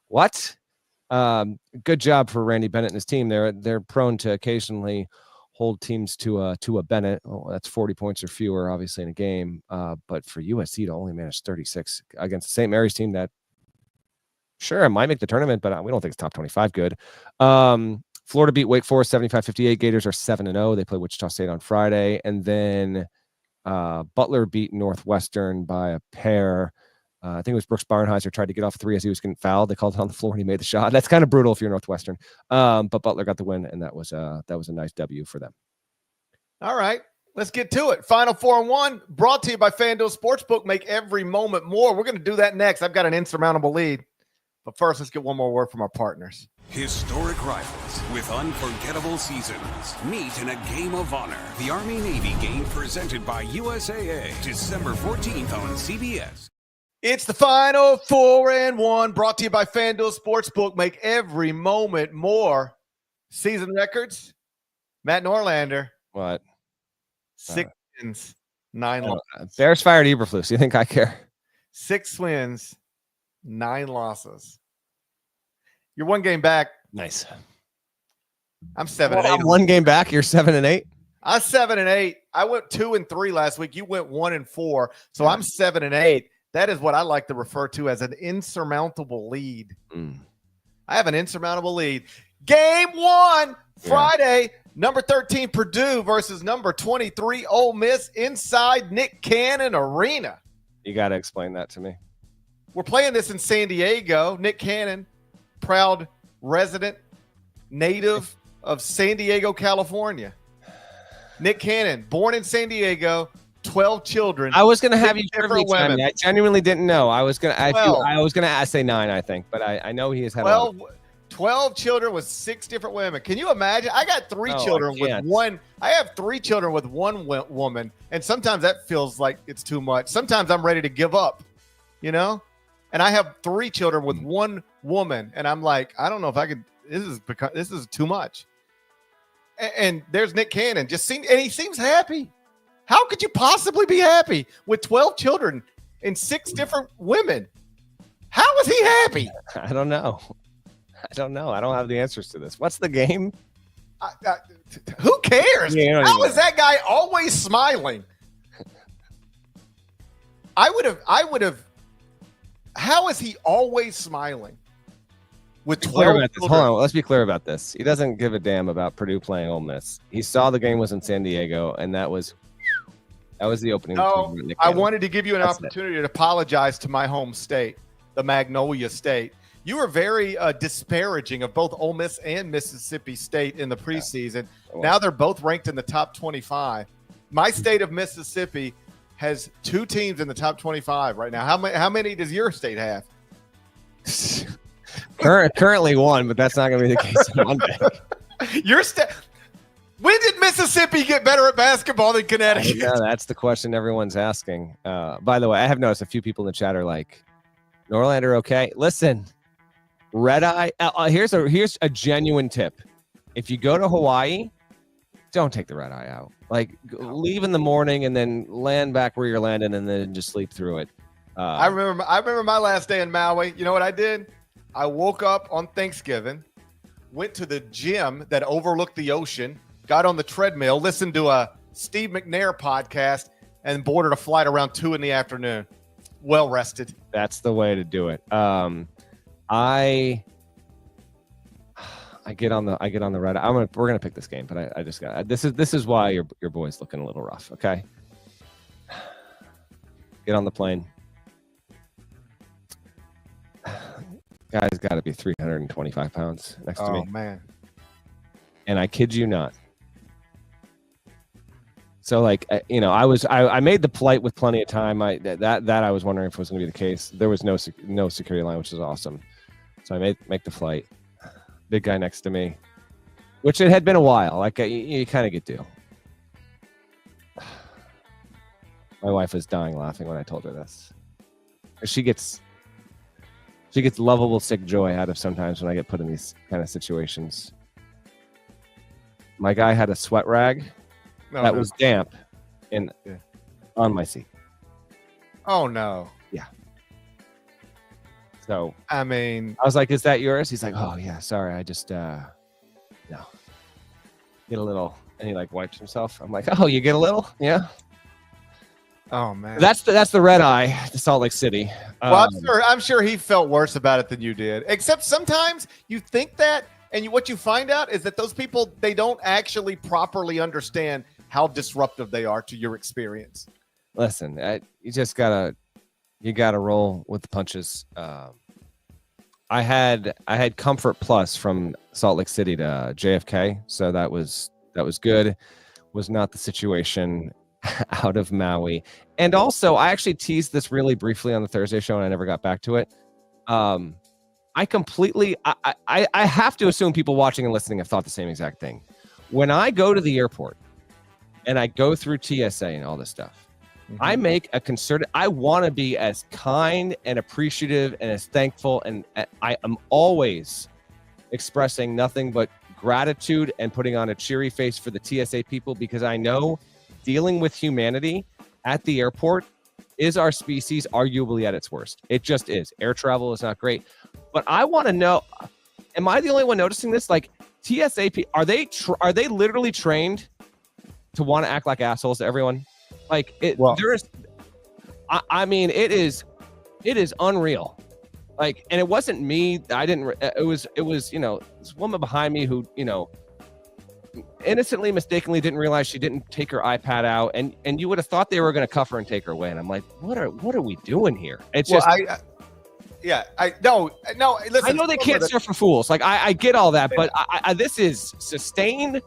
What? Good job for Randy Bennett and his team. They're prone to occasionally hold teams to a Bennett. Oh, that's 40 points or fewer, obviously, in a game. But for USC to only manage 36 against the St. Mary's team that, sure, it might make the tournament, but we don't think it's top 25 good. Florida beat Wake Forest 75-58. Gators are 7-0. They play Wichita State on Friday. And then Butler beat Northwestern by a pair. I think it was Brooks Barnheiser tried to get off 3 as he was getting fouled. They called it on the floor and he made the shot. That's kind of brutal if you're Northwestern. But Butler got the win, and that was a nice W for them. All right, let's get to it. Final 4 and 1 brought to you by FanDuel Sportsbook. Make every moment more. We're going to do that next. I've got an insurmountable lead. But first, let's get one more word from our partners. Historic rivals with unforgettable seasons meet in a game of honor. The Army-Navy game presented by USAA, December 14th on CBS. It's the final 4 and 1 brought to you by FanDuel Sportsbook. Make every moment more. Season records, Matt Norlander. What? 6 wins, 9 losses. Bears fired Eberflus. You think I care? 6 wins, 9 losses. You're 1 game back. Nice. I'm 7 and 8. 1 game back. You're 7 and 8. I'm 7 and 8. I went 2 and 3 last week. You went 1 and 4. So I'm 7 and 8. That is what I like to refer to as an insurmountable lead. I have an insurmountable lead. Game 1, Friday, number 13 Purdue versus number 23 Ole Miss inside Nick Cannon Arena. You got to explain that to me. We're playing this in San Diego. Nick Cannon, proud resident, native of San Diego, California. Nick Cannon, born in San Diego, 12 children. I was going to have you different women. I genuinely didn't know. I was going to say 9, I think, but I know he has had 12 children with 6 different women. Can you imagine? I got 3 children with one. I have 3 children with one woman, and sometimes that feels like it's too much. Sometimes I'm ready to give up, And I have 3 children with one woman, and I'm like, I don't know if I could. This is too much. And there's Nick Cannon, and he seems happy. How could you possibly be happy with 12 children and 6 different women? How is he happy? I don't know. I don't have the answers to this. What's the game? Who cares? How is that guy always smiling? I would have. How is he always smiling? With 12 Hold on, let's be clear about this. He doesn't give a damn about Purdue playing Ole Miss. He saw the game was in San Diego, and that was the opening. No, I wanted to give you an opportunity to apologize to my home state, the Magnolia State. You were very disparaging of both Ole Miss and Mississippi State in the preseason. Now they're both ranked in the top 25. My state of Mississippi has 2 teams in the top 25 right now. How many does your state have? Currently 1, but that's not going to be the case on Monday. Your state. When did Mississippi get better at basketball than Connecticut? Yeah, that's the question everyone's asking. By the way, I have noticed a few people in the chat are like, Norlander, okay? Listen, red eye. Here's a genuine tip. If you go to Hawaii, don't take the red eye out. Like, leave in the morning and then land back where you're landing and then just sleep through it. I remember my last day in Maui. You know what I did? I woke up on Thanksgiving, went to the gym that overlooked the ocean, got on the treadmill, listened to a Steve McNair podcast, and boarded a flight around 2 in the afternoon. Well rested. That's the way to do it. I get on the red. We're gonna pick this game, but I just got this is why your boy's looking a little rough. Okay, get on the plane. Guy's got to be 325 pounds next to me. Oh man! And I kid you not. So like I made the flight with plenty of time. That I was wondering if it was going to be the case. There was no security line, which is awesome. So I make the flight. Big guy next to me, which it had been a while. Like you kind of get to. My wife was dying laughing when I told her this. She gets lovable sick joy out of sometimes when I get put in these kind of situations. My guy had a sweat rag that was damp on my seat. Oh no. Yeah. So I mean, I was like, "Is that yours?" He's like, "Oh yeah, sorry, I just no." Get a little, and he like wipes himself. I'm like, "Oh, you get a little, yeah." Oh man, that's the red eye to Salt Lake City. Well, I'm sure he felt worse about it than you did. Except sometimes you think that, and what you find out is that those people, they don't actually properly understand how disruptive they are to your experience. Listen, you just gotta You got to roll with the punches. I had Comfort Plus from Salt Lake City to JFK, so that was good. Was not the situation out of Maui. And also, I actually teased this really briefly on the Thursday show, and I never got back to it. I have to assume people watching and listening have thought the same exact thing. When I go to the airport and I go through TSA and all this stuff, I make a concerted, I want to be as kind and appreciative and as thankful. And I am always expressing nothing but gratitude and putting on a cheery face for the TSA people, because I know dealing with humanity at the airport is our species arguably at its worst. It just is. Air travel is not great. But I want to know, am I the only one noticing this? Like, TSA, are they literally trained to want to act like assholes to everyone? Like, it is unreal. Like, and it wasn't me. It was, this woman behind me who, innocently, mistakenly didn't realize she didn't take her iPad out, and you would have thought they were going to cuff her and take her away. And I'm like, what are we doing here? It's just, no. Listen, I know they can't serve for fools. Like, I get all that, but this is sustained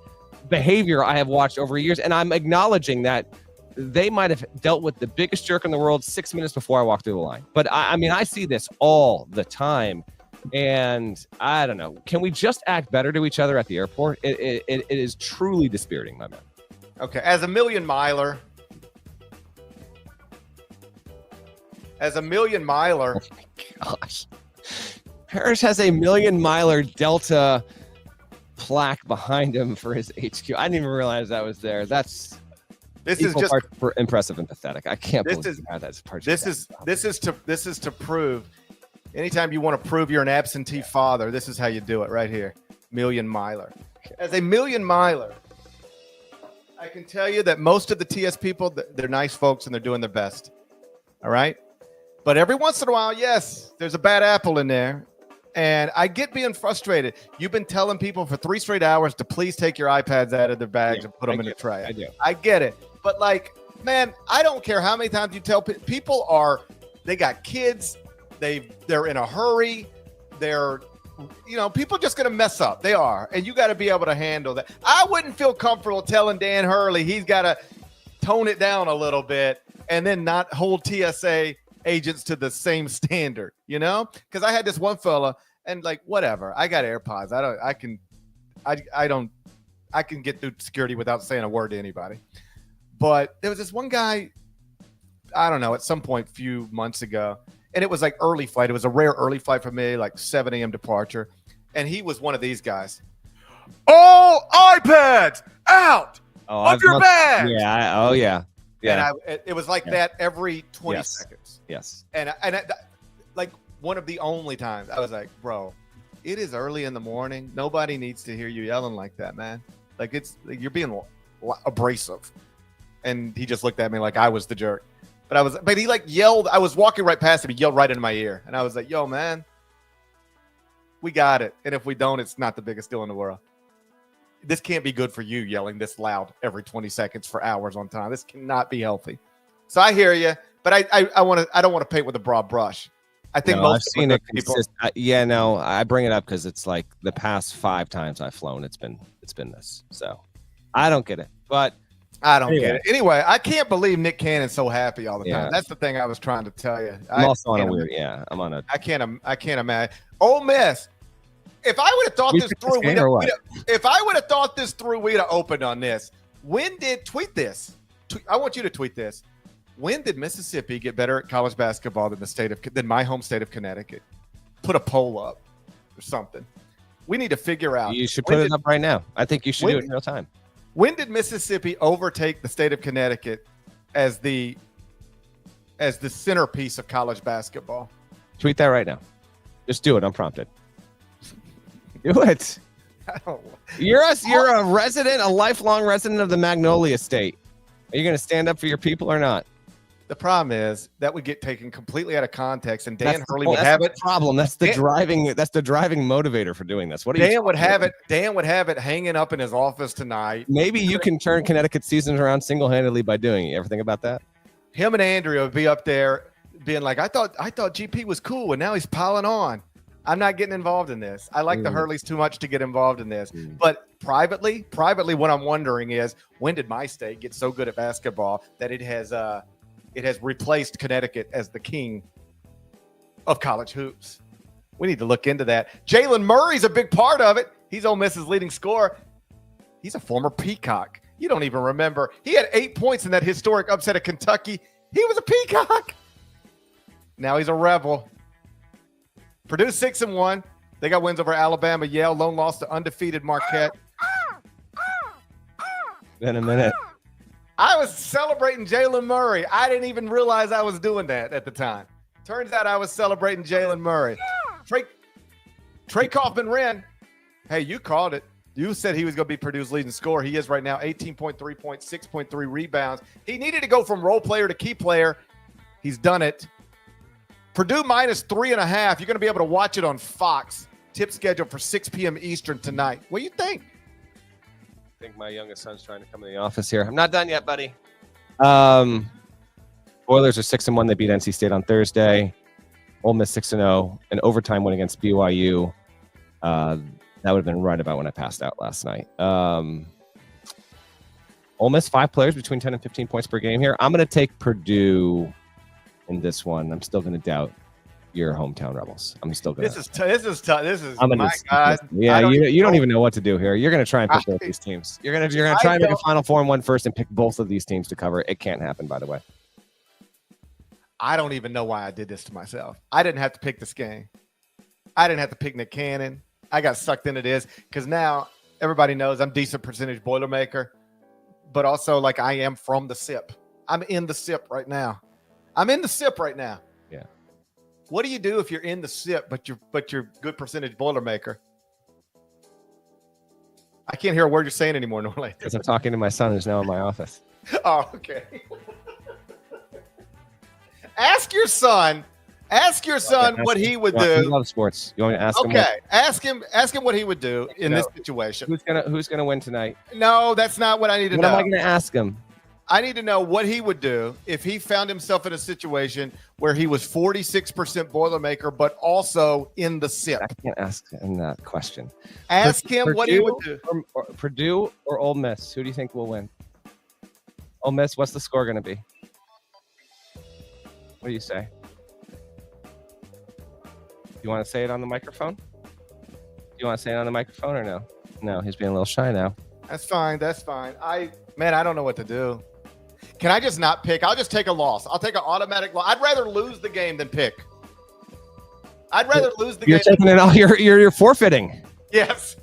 behavior I have watched over years, and I'm acknowledging that they might have dealt with the biggest jerk in the world 6 minutes before I walked through the line. But I see this all the time. And I don't know. Can we just act better to each other at the airport? It is truly dispiriting, my man. Okay, as a million miler, oh my gosh, Parrish has a million miler Delta plaque behind him for his HQ. I didn't even realize that was there. This is just impressive and pathetic. I can't believe that's part. This is to prove. Anytime you want to prove you're an absentee father, this is how you do it right here. Million miler. As a million miler, I can tell you that most of the TS people, they're nice folks and they're doing their best. All right. But every once in a while, yes, there's a bad apple in there. And I get being frustrated. You've been telling people for 3 straight hours to please take your iPads out of their bags and put them in a tray. I do. I get it. But like, man, I don't care how many times you tell people they got kids. They're in a hurry. They're, people just going to mess up. They are. And you got to be able to handle that. I wouldn't feel comfortable telling Dan Hurley he's got to tone it down a little bit and then not hold TSA agents to the same standard, because I had this one fella and like, whatever, I got AirPods. I can get through security without saying a word to anybody. But there was this one guy, I don't know, at some point a few months ago, and it was like early flight. It was a rare early flight for me, like 7 a.m. departure. And he was one of these guys. All iPads out of your bag. Yeah. Yeah. And it was like that every 20 seconds. Yes. And like one of the only times I was like, bro, it is early in the morning. Nobody needs to hear you yelling like that, man. Like you're being abrasive. And he just looked at me like I was the jerk. But he like yelled. I was walking right past him. He yelled right into my ear. And I was like, yo, man, we got it. And if we don't, it's not the biggest deal in the world. This can't be good for you, yelling this loud every 20 seconds for hours on time. This cannot be healthy. So I hear you, but I don't want to paint with a broad brush. I think I've seen it people. I bring it up because it's like the past 5 times I've flown, it's been this. So I don't get it, but I don't get it. Anyway, I can't believe Nick Cannon's so happy all the time. That's the thing I was trying to tell you. I'm also on a weird. I'm on a. I can't imagine. Ole Miss. If I would have thought this through, we'd have opened on this. Tweet this. I want you to tweet this. When did Mississippi get better at college basketball than my home state of Connecticut? Put a poll up or something. We need to figure out. You should put it up right now. I think you should do it in real time. When did Mississippi overtake the state of Connecticut as the centerpiece of college basketball? Tweet that right now. Just do it unprompted. Do it. You're a resident, a lifelong resident of the Magnolia State. Are you going to stand up for your people or not? The problem is that would get taken completely out of context, and Dan Hurley would have it. Problem. That's the driving motivator for doing this. Dan would have it hanging up in his office tonight. Maybe you can turn Connecticut seasons around single-handedly by doing it. You ever think about that? Him and Andrea would be up there being like, I thought GP was cool, and now he's piling on. I'm not getting involved in this. I like the Hurleys too much to get involved in this. But privately, what I'm wondering is, when did my state get so good at basketball that it has replaced Connecticut as the king of college hoops? We need to look into that. Jalen Murray's a big part of it. He's Ole Miss's leading scorer. He's a former Peacock. You don't even remember. He had 8 points in that historic upset of Kentucky. He was a Peacock. Now he's a Rebel. Purdue 6-1. They got wins over Alabama, Yale, lone loss to undefeated Marquette. In a minute. I was celebrating Jalen Murray. I didn't even realize I was doing that at the time. Turns out I was celebrating Jalen Murray. Trey Kaufman-Renn. Hey, you called it. You said he was going to be Purdue's leading scorer. He is right now, 18.3 points, 6.3 rebounds. He needed to go from role player to key player. He's done it. Purdue minus 3.5. You're going to be able to watch it on Fox. Tip scheduled for 6 p.m. Eastern tonight. What do you think? I think my youngest son's trying to come in the office here. I'm not done yet, buddy. Oilers are 6-1. They beat NC State on Thursday. Ole Miss 6-0. An overtime win against BYU. That would have been right about when I passed out last night. Ole Miss, 5 players between 10 and 15 points per game here. I'm going to take Purdue in this one. I'm still going to doubt your hometown Rebels. I'm still going to. This is tough. This is, my God. Yeah, you don't even know what to do here. You're going to try and pick both these teams. You're going to try and make a Final Four and one first and pick both of these teams to cover. It can't happen, by the way. I don't even know why I did this to myself. I didn't have to pick this game. I didn't have to pick Nick Cannon. I got sucked into this because now everybody knows I'm decent percentage Boilermaker, but also like I am from the SIP. I'm in the SIP right now. Yeah. What do you do if you're in the SIP, but you're good percentage Boilermaker? I can't hear a word you're saying anymore, Norlander. Because I'm talking to my son who's now in my office. Oh, okay. Ask your son what he would do. He loves sports. You want me to ask him? Okay, ask him what he would do in this situation. Who's gonna win tonight? No, that's not what I need to know. What am I gonna ask him? I need to know what he would do if he found himself in a situation where he was 46% Boilermaker, but also in the SIP. I can't ask him that question. Ask him what he would do. Purdue or Ole Miss? Who do you think will win? Ole Miss. What's the score gonna be? What do you say? You want to say it on the microphone? Do you want to say it on the microphone or no? No, he's being a little shy now. That's fine. I don't know what to do. Can I just not pick? I'll just take a loss. I'll take an automatic loss. I'd rather lose the game than pick. I'd rather lose the game. You're taking it all. You're forfeiting. Yes.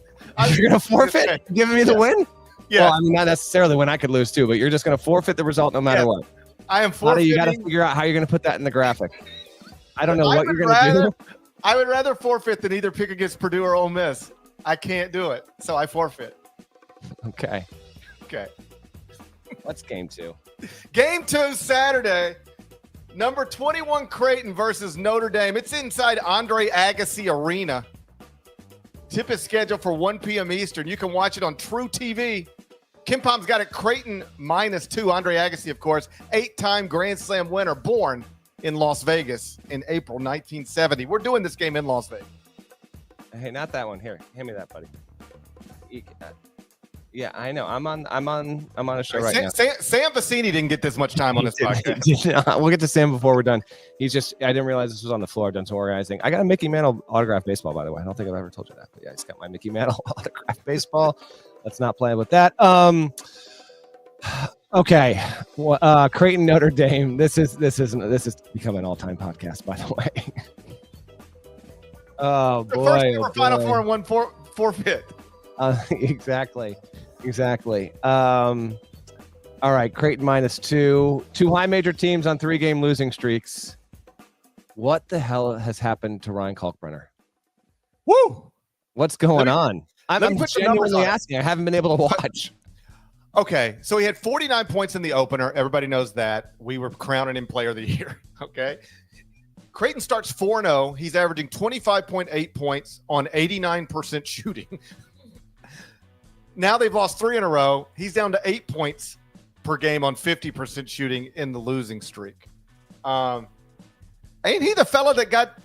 You're going to forfeit? Giving me the win? Yeah. Well, I mean, not necessarily when I could lose too, but you're just going to forfeit the result no matter what. I am forfeiting. You got to figure out how you're going to put that in the graphic. I don't know what you're going to do. I would rather forfeit than either pick against Purdue or Ole Miss. I can't do it, so I forfeit. Okay. What's game 2? Game 2 Saturday. Number 21 Creighton versus Notre Dame. It's inside Andre Agassi Arena. Tip is scheduled for 1 p.m. Eastern. You can watch it on True TV. Kim Pom's got it. Creighton -2. Andre Agassi, of course, 8-time Grand Slam winner, born in Las Vegas in April 1970. We're doing this game in Las Vegas. Hey, not that one. Here, hand me that, buddy. Yeah, I know. I'm on a show right now. Sam Vecini didn't get this much time on this podcast. We'll get to Sam before we're done. I didn't realize this was on the floor. I've done some organizing. I got a Mickey Mantle autographed baseball, by the way. I don't think I've ever told you that, but yeah, I just got my Mickey Mantle autographed baseball. Let's not play with that. Okay. Well, Creighton, Notre Dame. This is become an all-time podcast, by the way. Oh boy! First ever Final Four and one forfeit. Exactly. All right, Creighton -2. 2 high major teams on 3-game losing streaks. What the hell has happened to Ryan Kalkbrenner? Woo! What's going on? I'm genuinely asking. I haven't been able to watch. Okay, so he had 49 points in the opener. Everybody knows that. We were crowning him player of the year. Okay. Creighton starts 4-0. He's averaging 25.8 points on 89% shooting. Now they've lost 3 in a row. He's down to 8 points per game on 50% shooting in the losing streak. Ain't he the fella that got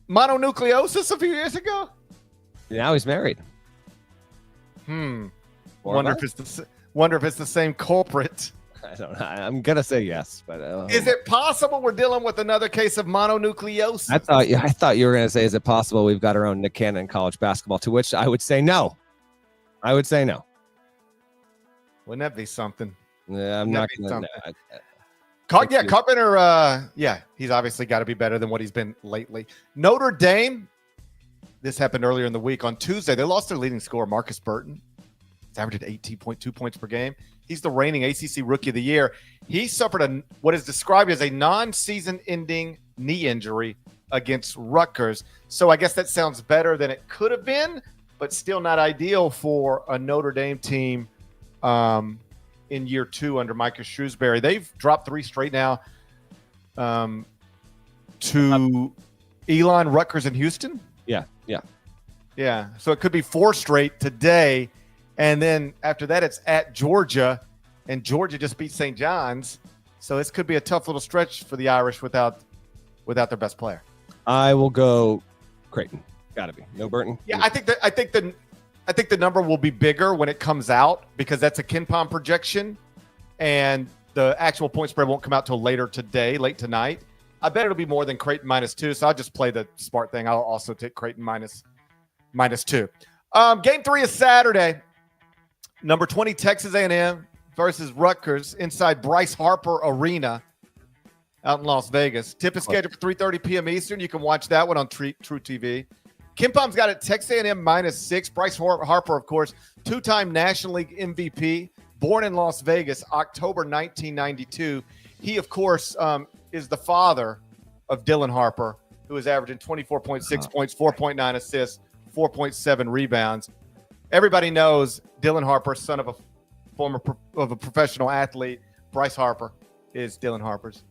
mononucleosis a few years ago? Now he's married. Wonder if it's the same culprit. I don't know. I'm gonna say yes, but is it possible we're dealing with another case of mononucleosis? I thought you were gonna say, is it possible we've got our own Nick Cannon in college basketball? To which I would say no. Wouldn't that be something? Yeah, I'm not gonna. Carpenter. He's obviously got to be better than what he's been lately. Notre Dame. This happened earlier in the week. On Tuesday, they lost their leading scorer, Marcus Burton. He's averaged 18.2 points per game. He's the reigning ACC Rookie of the Year. He suffered what is described as a non-season-ending knee injury against Rutgers. So I guess that sounds better than it could have been, but still not ideal for a Notre Dame team in year 2 under Micah Shrewsbury. They've dropped 3 straight now to Elon, Rutgers, and Houston. Yeah. So it could be 4 straight today. And then after that, it's at Georgia. And Georgia just beat St. John's. So this could be a tough little stretch for the Irish without their best player. I will go Creighton. Gotta be. No Burton. Yeah, I think the number will be bigger when it comes out because that's a KenPom projection. And the actual point spread won't come out till late tonight. I bet it'll be more than Creighton -2. So I'll just play the smart thing. I'll also take Creighton -2. Game 3 is Saturday. Number 20 Texas A&M versus Rutgers inside Bryce Harper Arena out in Las Vegas. Tip is scheduled for 3:30 p.m. Eastern. You can watch that one on True TV. KenPom's got it Texas A&M -6. Bryce Harper, of course, 2-time National League MVP, born in Las Vegas, October 1992. He, of course, is the father of Dylan Harper, who is averaging 24.6 points, 4.9 assists, 4.7 rebounds. Everybody knows Dylan Harper, son of a professional athlete. Bryce Harper is Dylan Harper's.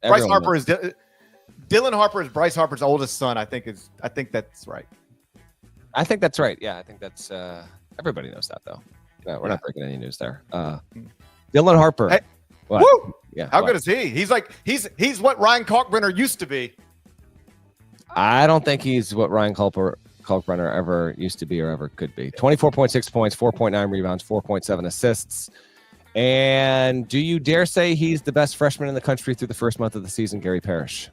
Dylan Harper is Bryce Harper's oldest son. I think that's right. I think that's right. Yeah, I think that's everybody knows that though. No, we're not breaking any news there. Dylan Harper. Hey, what? Woo! Yeah. How good is he? He's what Ryan Kalkbrenner used to be. I don't think he's what Ryan Kalkbrenner ever used to be or ever could be. 24.6 points, 4.9 rebounds, 4.7 assists. And do you dare say he's the best freshman in the country through the first month of the season, Gary Parrish?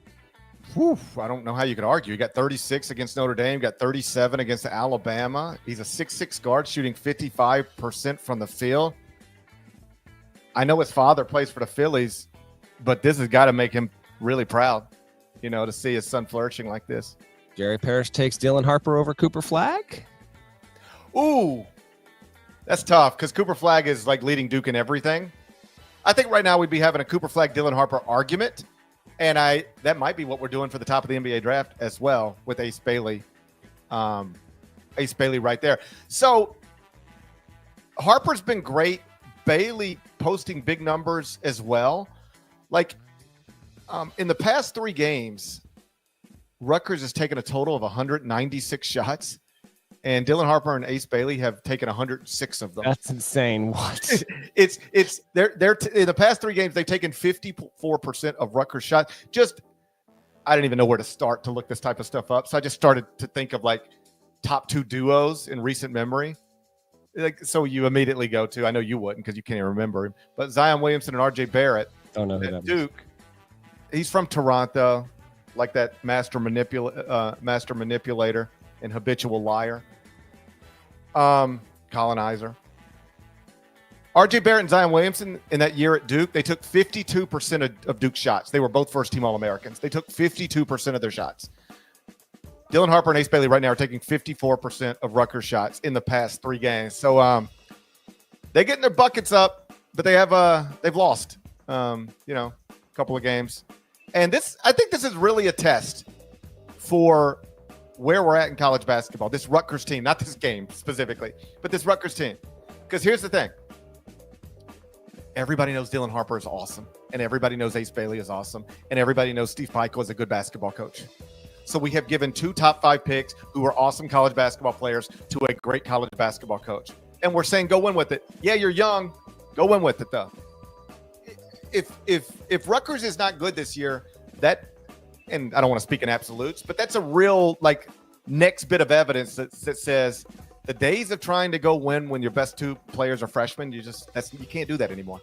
I don't know how you could argue. He got 36 against Notre Dame, got 37 against Alabama. He's a 6'6" guard shooting 55% from the field. I know his father plays for the Phillies, but this has got to make him really proud, to see his son flourishing like this. Gary Parrish takes Dylan Harper over Cooper Flagg? Ooh, that's tough because Cooper Flagg is like leading Duke in everything. I think right now we'd be having a Cooper Flagg, Dylan Harper argument. And that might be what we're doing for the top of the NBA draft as well with Ace Bailey. Ace Bailey right there. So Harper's been great. Bailey posting big numbers as well. Like in the past 3 games, Rutgers has taken a total of 196 shots. And Dylan Harper and Ace Bailey have taken 106 of them. That's insane. What? They're in the past 3 games, they've taken 54% of Rutgers shots. I didn't even know where to start to look this type of stuff up. So I just started to think of like top 2 duos in recent memory. So you immediately go to, I know you wouldn't because you can't even remember him, but Zion Williamson and RJ Barrett. Don't know who that Duke. He's from Toronto, like that master manipulator and habitual liar. Colonizer. RJ Barrett and Zion Williamson in that year at Duke, they took 52% of Duke's shots. They were both first-team All-Americans. They took 52% of their shots. Dylan Harper and Ace Bailey right now are taking 54% of Rutgers shots in the past 3 games. So they're getting their buckets up, but they've lost a couple of games. And I think this is really a test for where we're at in college basketball. This Rutgers team, not this game specifically, but this Rutgers team. Because here's the thing. Everybody knows Dylan Harper is awesome, and everybody knows Ace Bailey is awesome, and everybody knows Steve Pikiell is a good basketball coach. So we have given 2 top 5 picks who are awesome college basketball players to a great college basketball coach. And we're saying, go win with it. Yeah, you're young. Go win with it, though. If Rutgers is not good this year, that and I don't want to speak in absolutes, but that's a real like next bit of evidence that says the days of trying to go win when your best two players are freshmen, you can't do that anymore.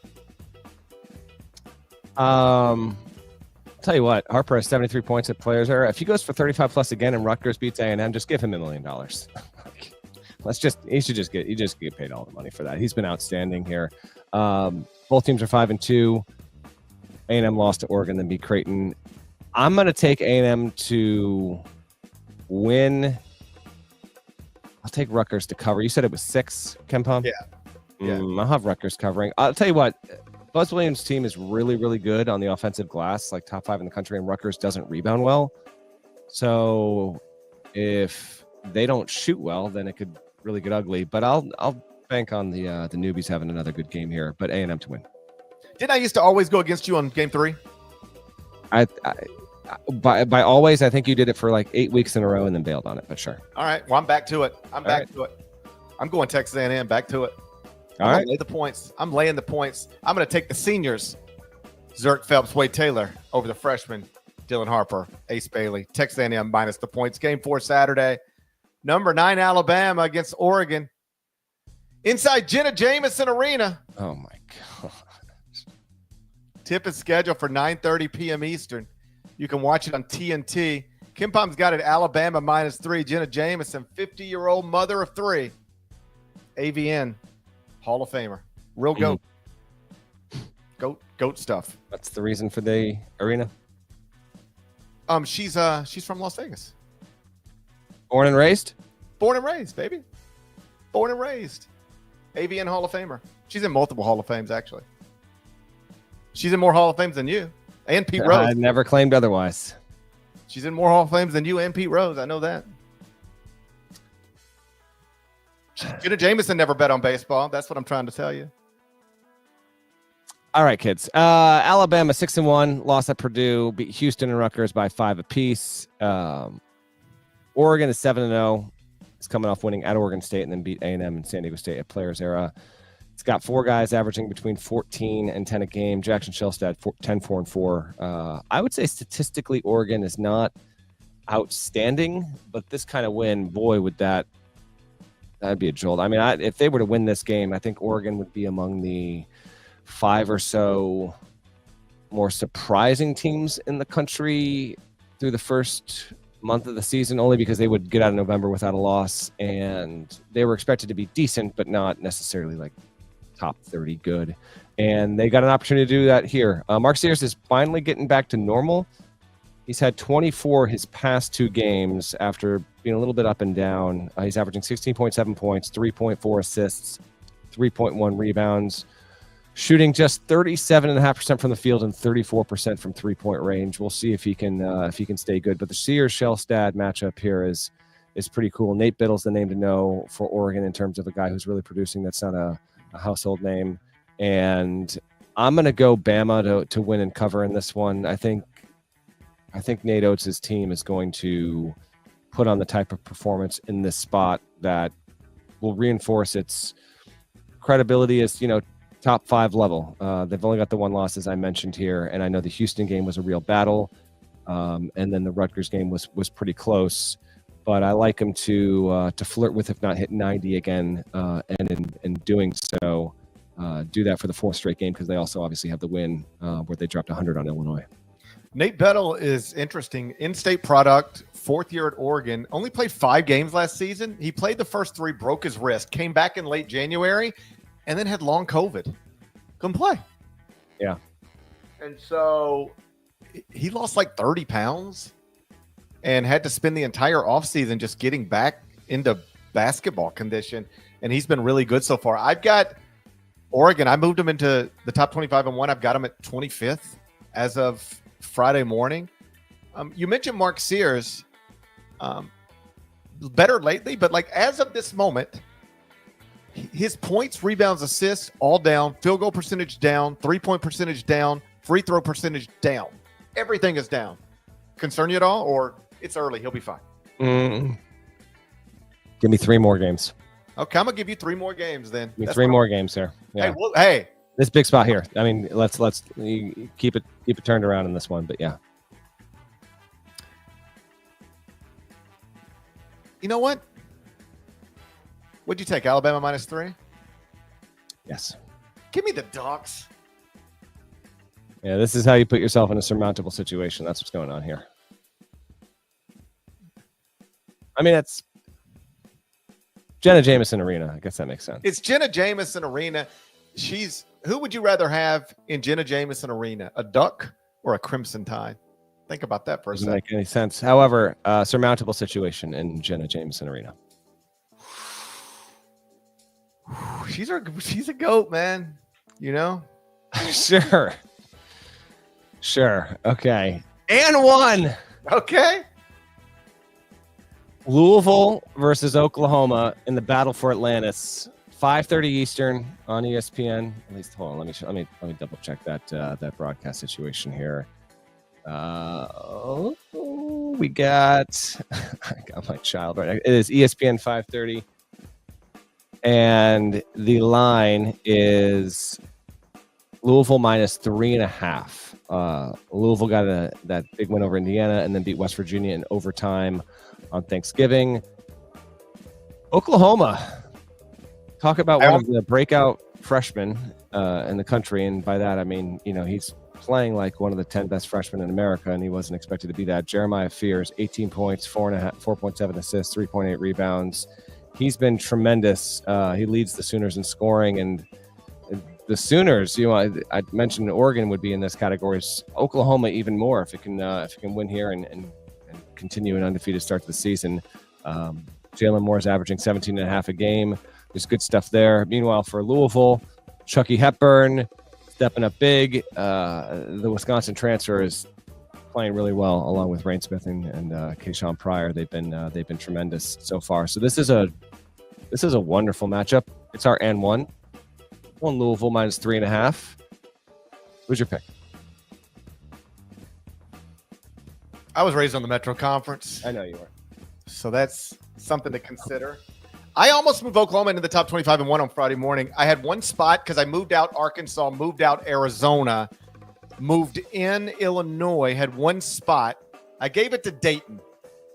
Tell you what, Harper has 73 points at players era. If he goes for 35 plus again and Rutgers beats A&M, just give him $1 million. He should just get paid all the money for that. He's been outstanding here. Both teams are 5-2. A&M lost to Oregon, then beat Creighton. I'm going to take A&M to win. I'll take Rutgers to cover. You said it was 6, KenPom? Yeah. I'll have Rutgers covering. I'll tell you what, Buzz Williams' team is really, really good on the offensive glass, like top 5 in the country, and Rutgers doesn't rebound well. So if they don't shoot well, then it could really get ugly. But I'll bank on the newbies having another good game here, but A&M to win. Didn't I used to always go against you on game 3? By always, I think you did it for like 8 weeks in a row and then bailed on it, but sure. All right. Well, I'm back to it. I'm going Texas A&M, back to it. All right. Lay the points. I'm laying the points. I'm going to take the seniors, Zerk Phelps, Wade Taylor, over the freshman, Dylan Harper, Ace Bailey. Texas A&M minus the points. Game 4 Saturday. Number 9 Alabama against Oregon. Inside Jenna Jameson Arena. Oh, my God. Tip is scheduled for 9:30 p.m. Eastern. You can watch it on TNT. KenPom's got it Alabama -3. Jenna Jameson, 50-year-old mother of 3. AVN, Hall of Famer. Real goat. Goat stuff. That's the reason for the arena? She's from Las Vegas. Born and raised? Born and raised, baby. Born and raised. AVN Hall of Famer. She's in multiple Hall of Fames, actually. She's in more Hall of Fames than you. And Pete Rose. I never claimed otherwise. She's in more Hall of Fames than you and Pete Rose. I know that. Jenna Jameson never bet on baseball. That's what I'm trying to tell you. All right, kids. Alabama 6-1, lost at Purdue, beat Houston and Rutgers by 5 apiece. Oregon is 7-0. It's coming off winning at Oregon State and then beat A&M and San Diego State at Players Era. It's got 4 guys averaging between 14 and 10 a game. Jackson Shellstad, 10-4-4. I would say statistically, Oregon is not outstanding, but this kind of win, boy, that'd be a jolt. I mean, if they were to win this game, I think Oregon would be among the 5 or so more surprising teams in the country through the first month of the season, only because they would get out of November without a loss, and they were expected to be decent, but not necessarily like top 30 good. And they got an opportunity to do that here. Mark Sears is finally getting back to normal. He's had 24 his past 2 games after being a little bit up and down. He's averaging 16.7 points, 3.4 assists, 3.1 rebounds, shooting just 37.5% from the field and 34% from 3-point range. We'll see if he can stay good. But the Sears-Shellstad matchup here is pretty cool. Nate Biddle's the name to know for Oregon in terms of a guy who's really producing. That's not a household name. And I'm going to go Bama to win and cover in this one. I think Nate Oates' team is going to put on the type of performance in this spot that will reinforce its credibility as, top 5 level. They've only got the 1 loss, as I mentioned here, and I know the Houston game was a real battle, and then the Rutgers game was pretty close. But I like them to flirt with, if not hit 90 again, and in doing so, do that for the 4th straight game, because they also obviously have the win where they dropped 100 on Illinois. Nate Biddle is interesting. In-state product, 4th year at Oregon. Only played 5 games last season. He played the first 3, broke his wrist, came back in late January, and then had long COVID. Couldn't play. Yeah. And so he lost like 30 pounds and had to spend the entire offseason just getting back into basketball condition. And he's been really good so far. I've got Oregon. I moved him into the top 25 and 1. I've got him at 25th as of Friday morning. You mentioned Mark Sears. Better lately, but like as of this moment, his points, rebounds, assists, all down. Field goal percentage down. 3-point percentage down. Free throw percentage down. Everything is down. Concern you at all, or it's early? He'll be fine. Give me 3 more games. Okay, I'm gonna give you 3 more games then. Give me 3 more games here. Yeah. Hey, this big spot here. I mean, let's keep it turned around in this one. But yeah. You know what? What'd you take? Alabama -3? Yes. Give me the Ducks. Yeah, this is how you put yourself in a surmountable situation. That's what's going on here. I mean, it's Jenna Jameson Arena. I guess that makes sense. It's Jenna Jameson Arena. Who would you rather have in Jenna Jameson Arena? A Duck or a Crimson Tide? Think about that for a Doesn't second. make any sense. However, surmountable situation in Jenna Jameson Arena. She's a goat, man. You know? Sure. Okay. And one. Okay. Louisville versus Oklahoma in the battle for Atlantis. 5:30 Eastern on ESPN. At least, hold on. Let me double check that broadcast situation here. We got I got my child right. It is ESPN 5:30, and the line is Louisville -3.5. Louisville got that big win over Indiana and then beat West Virginia in overtime on Thanksgiving. Oklahoma, talk about one of the breakout freshmen in the country, and by that I mean, he's playing like one of the 10 best freshmen in America, and he wasn't expected to be that. Jeremiah Fears, 18 points, 4.7 assists, 3.8 rebounds. He's been tremendous. He leads the Sooners in scoring, and the Sooners, I mentioned Oregon would be in this category. Oklahoma even more if it can win here and continue an undefeated start to the season. Jalen Moore's averaging 17.5 a game. There's good stuff there. Meanwhile, for Louisville, Chucky Hepburn stepping up big. The Wisconsin transfer is playing really well, along with Rain Smith and Keyshawn Pryor. They've been tremendous so far. So this is a wonderful matchup. It's our N1. One Louisville -3.5. Who's your pick? I was raised on the Metro Conference, I know you are. so that's something to consider. I almost moved Oklahoma into the top 25 and won on Friday morning. I had one spot because I moved out Arkansas, moved out Arizona, moved in Illinois, had one spot. I gave it to Dayton.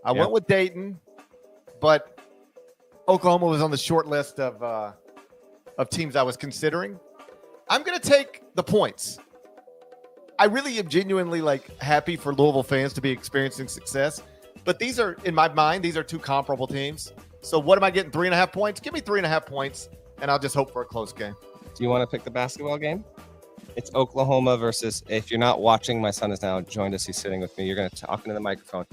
I went with Dayton, but Oklahoma was on the short list of teams I was considering. I'm going to take the points. I really am genuinely happy for Louisville fans to be experiencing success, but these are, in my mind, these are two comparable teams. So what am I getting? 3.5 points? Give me 3.5 points, and I'll just hope for a close game. Do you want to pick the basketball game? It's Oklahoma versus, if you're not watching, my son has now joined us. He's sitting with me. You're going to talk into the microphone.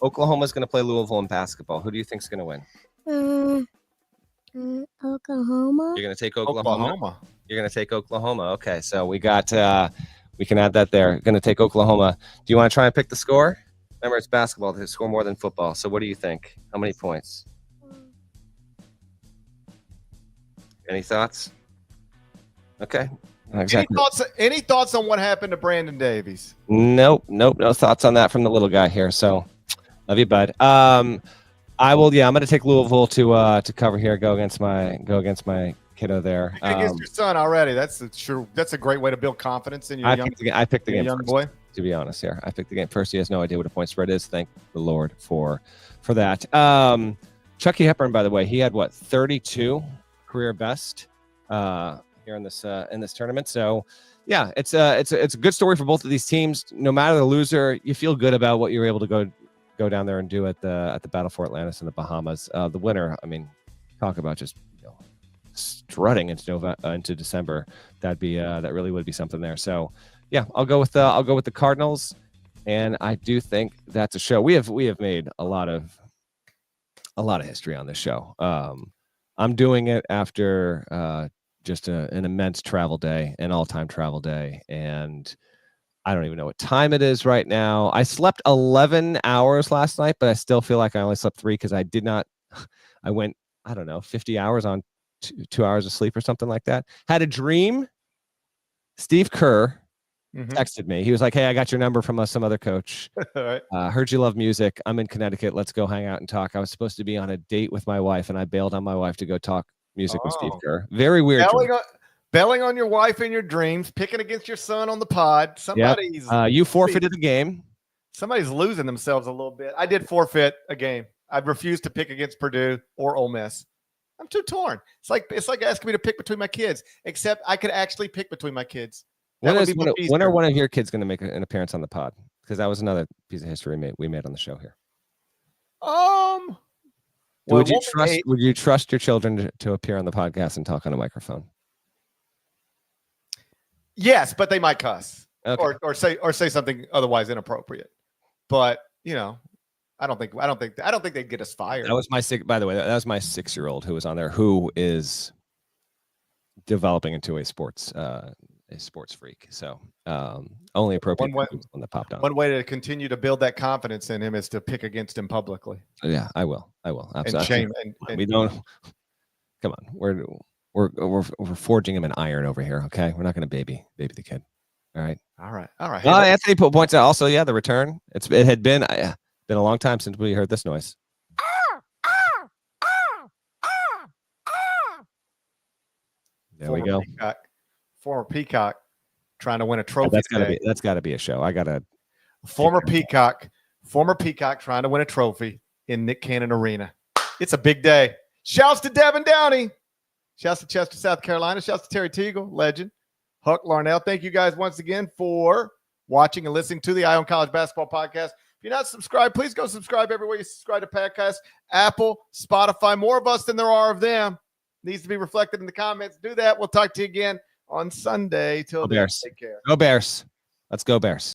Oklahoma's going to play Louisville in basketball. Who do you think is going to win? Oklahoma. You're going to take Oklahoma? You're going to take Oklahoma. Okay, so we got, we can add that there. Going to take Oklahoma. Do you want to try and pick the score? Remember, it's basketball. They score more than football. So what do you think? How many points? Any thoughts? Okay. Exactly. Any thoughts on what happened to Brandon Davies? Nope. No thoughts on that from the little guy here. So, love you, bud. I will. Yeah, I'm going to take Louisville to cover here. Go against my kiddo there. Against your son already. That's a great way to build confidence in your I picked the game young first, boy. to be honest here. I picked the game first. He has no idea what a point spread is. Thank the Lord for that. Chucky Hepburn, by the way, he had 32 career best here in this tournament. So yeah, it's a good story for both of these teams. No matter the loser, you feel good about what you were able to go down there and do at the Battle for Atlantis in the Bahamas. The winner, I mean, talk about just strutting into December. That really would be something there. So yeah, I'll go with the Cardinals, and I do think that's a show. We have made a lot of history on this show. I'm doing it after just an immense travel day, an all-time travel day, and I don't even know what time it is right now. I slept 11 hours last night, but I still feel like I only slept 3 because I went, I don't know, 50 hours on 2 hours of sleep or something like that. Had a dream. Steve Kerr texted me. He was like, "Hey, I got your number from some other coach. Right. Heard you love music. I'm in Connecticut. Let's go hang out and talk." I was supposed to be on a date with my wife, and I bailed on my wife to go talk music with Steve Kerr. Very weird. Belling on your wife in your dreams, picking against your son on the pod. You forfeited the game. Somebody's losing themselves a little bit. I did forfeit a game. I'd refuse to pick against Purdue or Ole Miss. I'm too torn. It's like asking me to pick between my kids, except I could actually pick between my kids. When are one of your kids going to make an appearance on the pod? Because that was another piece of history we made on the show here. Would you trust your children to appear on the podcast and talk on a microphone? Yes, but they might cuss okay. or say something otherwise inappropriate. But I don't think they'd get us fired. That was by the way, that was my 6-year-old who was on there, who is developing into a sports freak. So only appropriate when that popped on. One way to continue to build that confidence in him is to pick against him publicly. Yeah, I will. Absolutely. And shame. And we don't. Come on, we're forging him in iron over here. Okay, we're not going to baby the kid. All right. Well, Anthony points out also, the return. It had been a long time since we heard this noise. There we go. Former Peacock trying to win a trophy. That's got to be a show. I got to. Former Peacock trying to win a trophy in Nick Cannon Arena. It's a big day. Shouts to Devin Downey. Shouts to Chester, South Carolina. Shouts to Terry Teagle, legend. Huck Larnell. Thank you guys once again for watching and listening to the Eye on College Basketball Podcast. If you're not subscribed, please go subscribe everywhere you subscribe to podcasts. Apple, Spotify, more of us than there are of them. Needs to be reflected in the comments. Do that. We'll talk to you again on Sunday. Till then, take care. Go Bears. Let's go Bears.